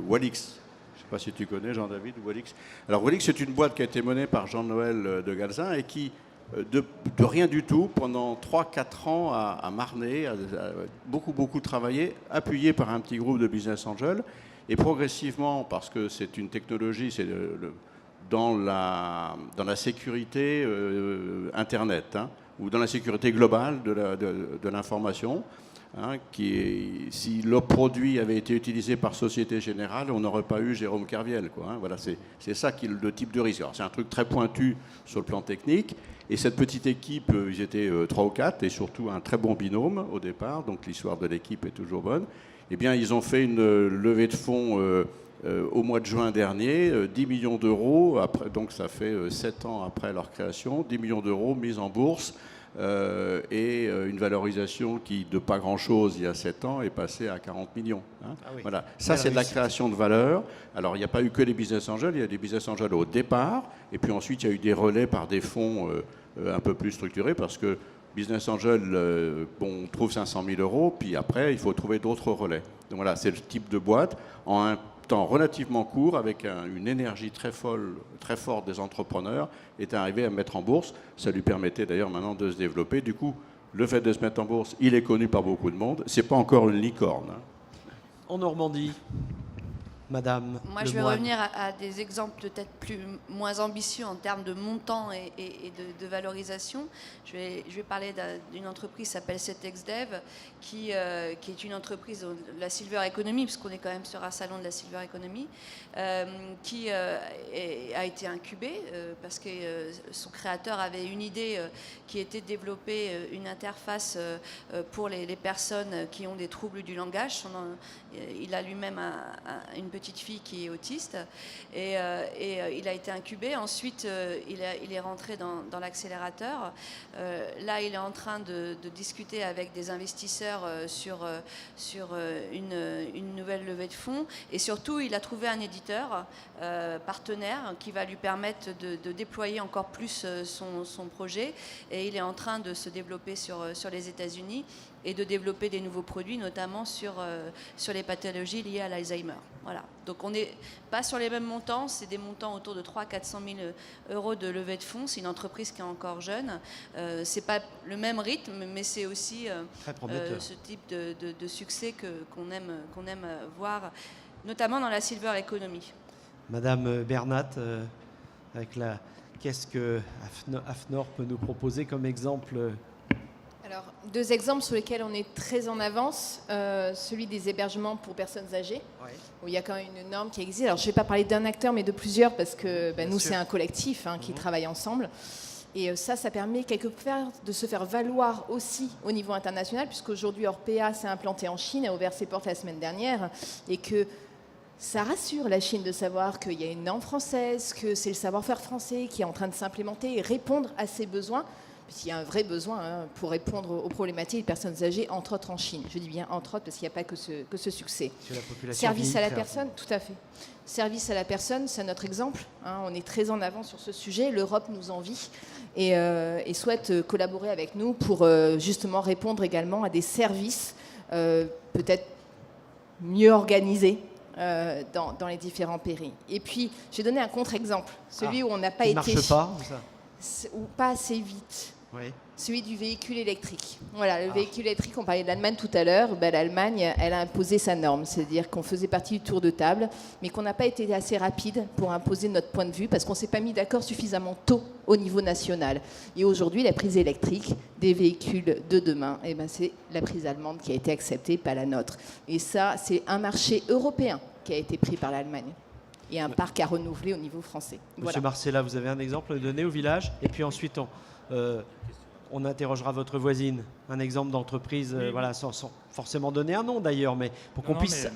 Walix. Je ne sais pas si tu connais Jean-David Walix. Alors Walix, c'est une boîte qui a été menée par Jean-Noël de Galzin et qui, de rien du tout, pendant 3-4 ans, a marné, a beaucoup travaillé, appuyé par un petit groupe de business angels. Et progressivement, parce que c'est une technologie, c'est dans la sécurité Internet, hein, ou dans la sécurité globale de l'information, hein, si le produit avait été utilisé par Société Générale, on n'aurait pas eu Jérôme Kerviel, quoi, hein. Voilà, c'est ça qui est le type de risque. Alors, c'est un truc très pointu sur le plan technique. Et cette petite équipe, ils étaient 3 ou 4, et surtout un très bon binôme au départ, donc l'histoire de l'équipe est toujours bonne. Eh bien, ils ont fait une levée de fonds au mois de juin dernier, 10 millions d'euros, donc ça fait 7 ans après leur création, 10 millions d'euros mis en bourse, et une valorisation qui, de pas grand-chose il y a 7 ans, est passée à 40 millions. Hein. Ah oui. Voilà. Ça, c'est de la création de valeur. Alors, il n'y a pas eu que les business angels, il y a des business angels au départ, et puis ensuite, il y a eu des relais par des fonds un peu plus structurés, parce que Business Angel, on trouve 500 000 euros, puis après, il faut trouver d'autres relais. Donc voilà, c'est le type de boîte, en un temps relativement court, avec une énergie très forte des entrepreneurs, est arrivé à mettre en bourse. Ça lui permettait d'ailleurs maintenant de se développer. Du coup, le fait de se mettre en bourse, il est connu par beaucoup de monde. C'est pas encore une licorne. Hein. En Normandie, Madame Moi, je vais revenir à des exemples peut-être moins ambitieux en termes de montant et de valorisation. Je vais parler d'une entreprise qui s'appelle CETEXDev, qui est une entreprise de la Silver Economy, puisqu'on est quand même sur un salon de la Silver Economy, qui a été incubée parce que son créateur avait une idée qui était de développer une interface pour les personnes qui ont des troubles du langage. Il a lui-même une petite fille qui est autiste et il a été incubé. Ensuite, il est rentré dans l'accélérateur. Là, il est en train de discuter avec des investisseurs sur une nouvelle levée de fonds. Et surtout, il a trouvé un éditeur partenaire qui va lui permettre de déployer encore plus son projet. Et il est en train de se développer sur les États-Unis et de développer des nouveaux produits, notamment sur les pathologies liées à l'Alzheimer. Voilà. Donc on n'est pas sur les mêmes montants, c'est des montants autour de 300 400 000 euros de levée de fonds. C'est une entreprise qui est encore jeune. C'est pas le même rythme, mais c'est aussi ce type de succès qu'on aime voir, notamment dans la Silver Economy. Madame Bernat, qu'est-ce que AFNOR peut nous proposer comme exemple? Alors, 2 exemples sur lesquels on est très en avance. Celui des hébergements pour personnes âgées, où il y a quand même une norme qui existe. Alors, je ne vais pas parler d'un acteur, mais de plusieurs, parce que nous, c'est un collectif qui travaille ensemble. Et ça permet quelque part de se faire valoir aussi au niveau international, puisqu'aujourd'hui, Orpea s'est implanté en Chine, a ouvert ses portes la semaine dernière, et que ça rassure la Chine de savoir qu'il y a une norme française, que c'est le savoir-faire français qui est en train de s'implémenter et répondre à ses besoins. Il y a un vrai besoin pour répondre aux problématiques des personnes âgées, entre autres en Chine. Je dis bien entre autres parce qu'il n'y a pas que ce succès. Service à la personne, tout à fait. Service à la personne, c'est notre exemple. On est très en avant sur ce sujet. L'Europe nous envie et souhaite collaborer avec nous pour justement répondre également à des services peut-être mieux organisés dans les différents pays. Et puis, j'ai donné un contre-exemple, celui où on n'a pas été... Ne marche pas, ça. Ou pas assez vite. Oui. Celui du véhicule électrique. Voilà, le véhicule électrique, on parlait de l'Allemagne tout à l'heure. L'Allemagne, elle a imposé sa norme, c'est-à-dire qu'on faisait partie du tour de table, mais qu'on n'a pas été assez rapide pour imposer notre point de vue, parce qu'on ne s'est pas mis d'accord suffisamment tôt au niveau national. Et aujourd'hui, la prise électrique des véhicules de demain, c'est la prise allemande qui a été acceptée, pas la nôtre. Et ça, c'est un marché européen qui a été pris par l'Allemagne. Et un parc à renouveler au niveau français. Monsieur Marcella, vous avez un exemple donné au village, et puis ensuite on interrogera votre voisine, un exemple d'entreprise, sans forcément donner un nom d'ailleurs, mais pour qu'on puisse...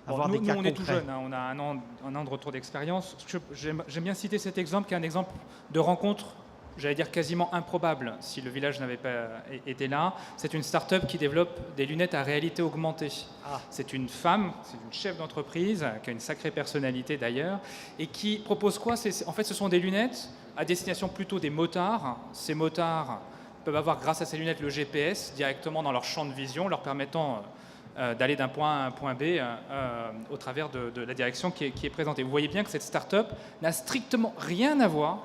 avoir nous, des cas on est tout concrets. jeune, hein, on a un an de retour d'expérience. J'aime bien citer cet exemple qui est un exemple de rencontre, j'allais dire quasiment improbable si le village n'avait pas été là. C'est une start-up qui développe des lunettes à réalité augmentée. C'est une femme, c'est une chef d'entreprise, qui a une sacrée personnalité d'ailleurs, et qui propose quoi? En fait, ce sont des lunettes à destination plutôt des motards. Ces motards peuvent avoir, grâce à ces lunettes, le GPS directement dans leur champ de vision, leur permettant d'aller d'un point A à un point B au travers de la direction qui est présentée. Vous voyez bien que cette start-up n'a strictement rien à voir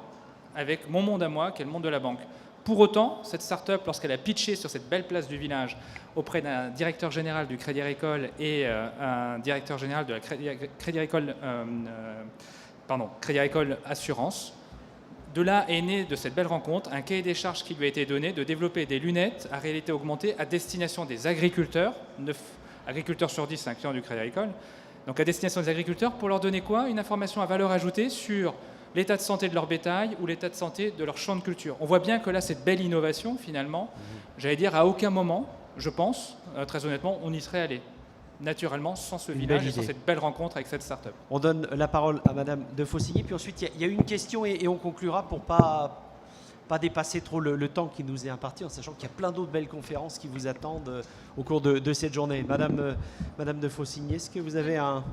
avec mon monde à moi, qui est le monde de la banque. Pour autant, cette start-up, lorsqu'elle a pitché sur cette belle place du village auprès d'un directeur général du Crédit Agricole et un directeur général de la Crédit Agricole Assurance, de là est né de cette belle rencontre un cahier des charges qui lui a été donné de développer des lunettes à réalité augmentée à destination des agriculteurs, 9 agriculteurs sur 10, c'est un client du Crédit Agricole, donc à destination des agriculteurs pour leur donner quoi? Une information à valeur ajoutée sur l'état de santé de leur bétail ou l'état de santé de leur champ de culture. On voit bien que là, cette belle innovation, finalement, j'allais dire à aucun moment, je pense, très honnêtement, on y serait allé. Naturellement, sans ce village et sans cette belle rencontre avec cette start-up. On donne la parole à Madame de Faucigny, puis ensuite il y a une question et on conclura pour pas dépasser trop le temps qui nous est imparti, en sachant qu'il y a plein d'autres belles conférences qui vous attendent au cours de cette journée. Madame de Faucigny, est-ce que vous avez un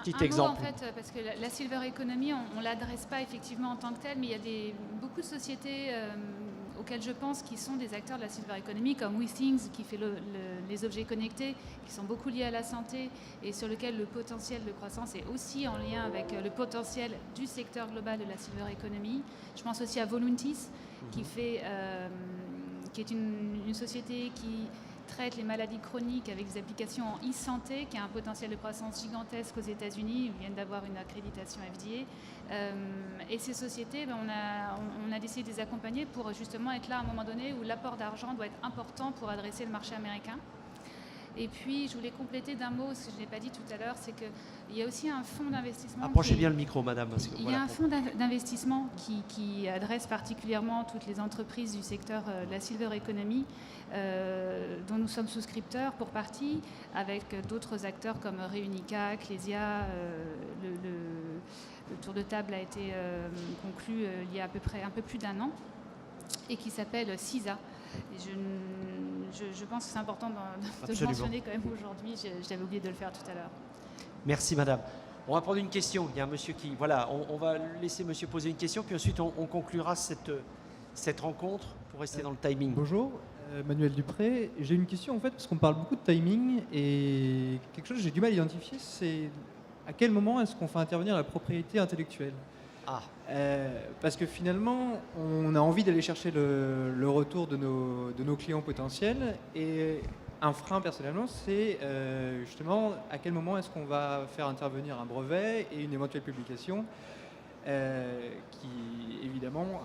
petit exemple? En fait, parce que la silver economy, on ne l'adresse pas effectivement en tant que telle, mais il y a beaucoup de sociétés auxquelles je pense qui sont des acteurs de la silver economy, comme WeThings, qui fait les objets connectés, qui sont beaucoup liés à la santé et sur lequel le potentiel de croissance est aussi en lien avec le potentiel du secteur global de la silver economy. Je pense aussi à Voluntis, qui est une société qui traite les maladies chroniques avec des applications en e-santé, qui a un potentiel de croissance gigantesque aux États-Unis. Ils viennent d'avoir une accréditation FDA. Et ces sociétés, on a décidé de les accompagner pour justement être là à un moment donné où l'apport d'argent doit être important pour adresser le marché américain. Et puis, je voulais compléter d'un mot, ce que je n'ai pas dit tout à l'heure, c'est qu'il y a aussi un fonds d'investissement. Approchez bien le micro, madame. Il y a un fonds d'investissement qui adresse particulièrement toutes les entreprises du secteur de la silver economy, dont nous sommes souscripteurs pour partie, avec d'autres acteurs comme Réunica, Clésia. Le tour de table a été conclu il y a à peu près un peu plus d'un an et qui s'appelle CISA. Et je pense que c'est important de le mentionner quand même aujourd'hui. J'avais oublié de le faire tout à l'heure. Merci madame. On va prendre une question. Il y a un monsieur qui... Voilà, on va laisser monsieur poser une question, puis ensuite on conclura cette rencontre pour rester dans le timing. Bonjour, Manuel Dupré. J'ai une question en fait, parce qu'on parle beaucoup de timing et quelque chose que j'ai du mal à identifier, c'est à quel moment est-ce qu'on fait intervenir la propriété intellectuelle ? Parce que finalement, on a envie d'aller chercher le retour de nos clients potentiels et un frein personnellement, c'est justement à quel moment est-ce qu'on va faire intervenir un brevet et une éventuelle publication qui évidemment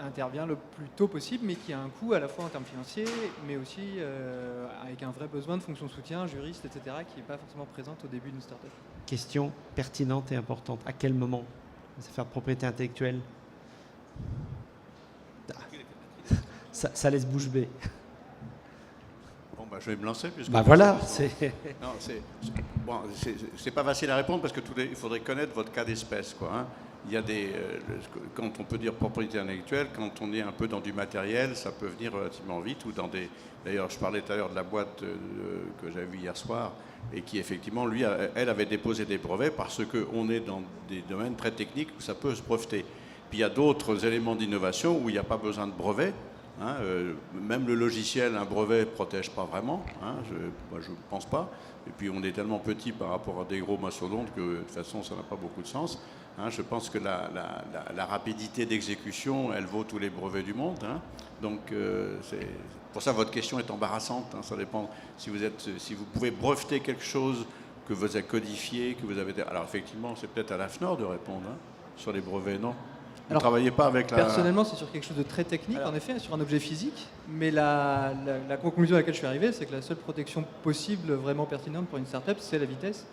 intervient le plus tôt possible mais qui a un coût à la fois en termes financiers mais aussi avec un vrai besoin de fonction de soutien, juriste, etc. qui n'est pas forcément présente au début d'une start-up. Question pertinente et importante. À quel moment ça faire propriété intellectuelle? Ça laisse bouche bée. Bon, je vais me lancer. Puisque voilà. C'est pas facile à répondre parce que il faudrait connaître votre cas d'espèce, quoi. Hein. Il y a quand on peut dire propriété intellectuelle, quand on est un peu dans du matériel, ça peut venir relativement vite. Ou dans d'ailleurs, je parlais tout à l'heure de la boîte que j'avais vue hier soir et qui effectivement, elle avait déposé des brevets parce qu'on est dans des domaines très techniques où ça peut se breveter. Puis il y a d'autres éléments d'innovation où il n'y a pas besoin de brevet. Hein, même le logiciel, un brevet ne protège pas vraiment. Hein, moi, je ne pense pas. Et puis on est tellement petit par rapport à des gros mastodontes que de toute façon, ça n'a pas beaucoup de sens. Hein, je pense que la rapidité d'exécution, elle vaut tous les brevets du monde. Hein. Donc, c'est pour ça votre question est embarrassante. Hein, ça dépend si vous pouvez breveter quelque chose que vous avez codifié, que vous avez. Alors effectivement, c'est peut-être à l'AFNOR de répondre hein, sur les brevets, non? Vous ne travaillez pas avec la... Personnellement, c'est sur quelque chose de très technique, en effet, sur un objet physique. Mais la conclusion à laquelle je suis arrivé, c'est que la seule protection possible, vraiment pertinente pour une start-up, c'est la vitesse.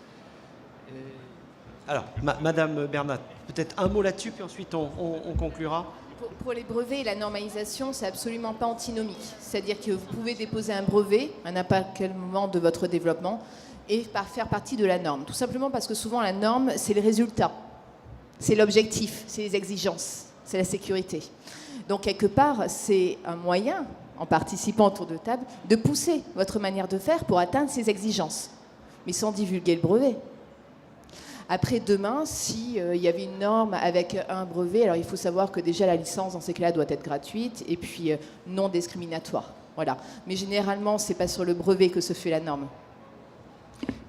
Alors, Madame Bernat, peut-être un mot là-dessus, puis ensuite on conclura. Pour les brevets et la normalisation, c'est absolument pas antinomique. C'est-à-dire que vous pouvez déposer un brevet à n'importe quel moment de votre développement et par faire partie de la norme. Tout simplement parce que souvent la norme, c'est le résultat, c'est l'objectif, c'est les exigences, c'est la sécurité. Donc quelque part, c'est un moyen, en participant autour de table, de pousser votre manière de faire pour atteindre ces exigences, mais sans divulguer le brevet. Après, demain, s'il y avait une norme avec un brevet, alors il faut savoir que déjà la licence dans ces cas-là doit être gratuite et puis non discriminatoire. Voilà. Mais généralement, ce n'est pas sur le brevet que se fait la norme.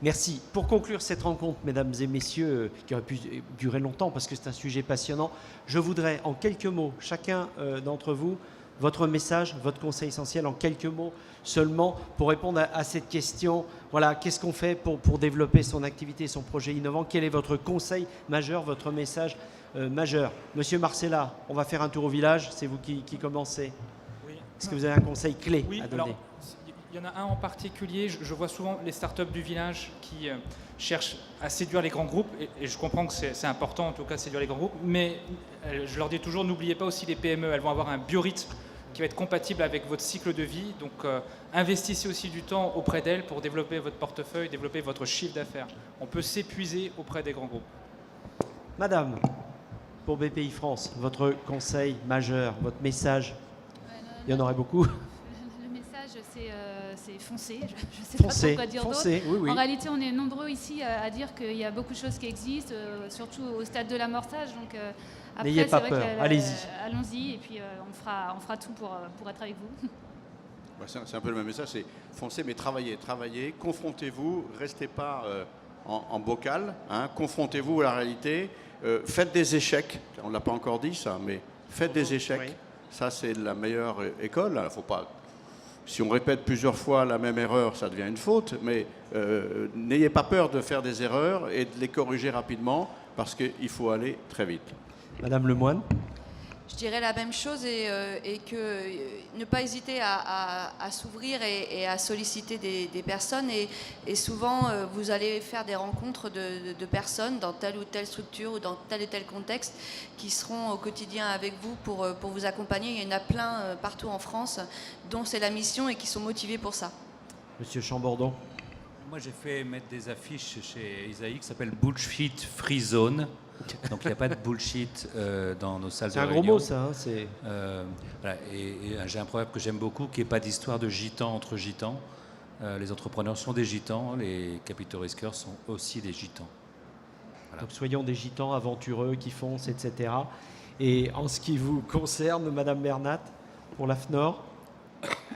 Merci. Pour conclure cette rencontre, mesdames et messieurs, qui aurait pu durer longtemps parce que c'est un sujet passionnant, je voudrais en quelques mots, chacun d'entre vous, votre message, votre conseil essentiel en quelques mots seulement pour répondre à cette question. Voilà, qu'est-ce qu'on fait pour développer son activité, son projet innovant? Quel est votre conseil majeur, votre message majeur? Monsieur Marcella, on va faire un tour au village, c'est vous qui commencez. Oui. Est-ce que vous avez un conseil clé Oui, à donner? alors, il y en a un en particulier, je vois souvent les startups du village qui cherchent à séduire les grands groupes, et je comprends que c'est important en tout cas séduire les grands groupes, mais je leur dis toujours, n'oubliez pas aussi les PME, elles vont avoir un biorhythme qui va être compatible avec votre cycle de vie, donc investissez aussi du temps auprès d'elles pour développer votre portefeuille, développer votre chiffre d'affaires. On peut s'épuiser auprès des grands groupes. Madame, pour BPI France, votre conseil majeur, votre message, il y en aurait beaucoup. Le message, c'est foncer. Je ne sais Foncez, pas trop quoi dire d'autre. foncez, oui, oui. En réalité, on est nombreux ici à dire qu'il y a beaucoup de choses qui existent, surtout au stade de l'amorçage. Donc, après, n'ayez pas c'est vrai peur, que, allez-y. Allons-y, et puis on fera tout pour être avec vous. C'est un peu le même message, c'est foncez, mais travaillez, confrontez-vous, restez pas en bocal, hein, confrontez-vous à la réalité, faites des échecs, on ne l'a pas encore dit ça, mais faites des échecs, oui. Ça c'est la meilleure école. Faut pas, si on répète plusieurs fois la même erreur, ça devient une faute, mais n'ayez pas peur de faire des erreurs et de les corriger rapidement, parce qu'il faut aller très vite. Madame Lemoine. Je dirais la même chose et que ne pas hésiter à s'ouvrir et à solliciter des personnes. Et souvent, vous allez faire des rencontres de personnes dans telle ou telle structure ou dans tel et tel contexte qui seront au quotidien avec vous pour vous accompagner. Il y en a plein partout en France dont c'est la mission et qui sont motivés pour ça. Monsieur Chambordon. Moi, j'ai fait mettre des affiches chez Isaïe qui s'appellent Bullshit Free Zone. Donc, il n'y a pas de bullshit dans nos salles de réunion. C'est un gros mot, ça. Hein, voilà, et j'ai un proverbe que j'aime beaucoup qui n'est pas d'histoire de gitans entre gitans. Les entrepreneurs sont des gitans, les capitaux risqueurs sont aussi des gitans. Voilà. Donc, soyons des gitans aventureux qui foncent, etc. Et en ce qui vous concerne, Madame Bernat, pour l'AFNOR.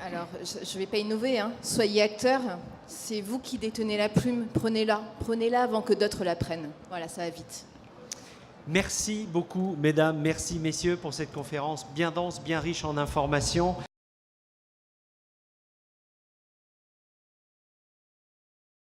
Alors, je ne vais pas innover, hein. Soyez acteurs, c'est vous qui détenez la plume, prenez-la avant que d'autres la prennent. Voilà, ça va vite. Merci beaucoup, mesdames, merci, messieurs, pour cette conférence bien dense, bien riche en informations.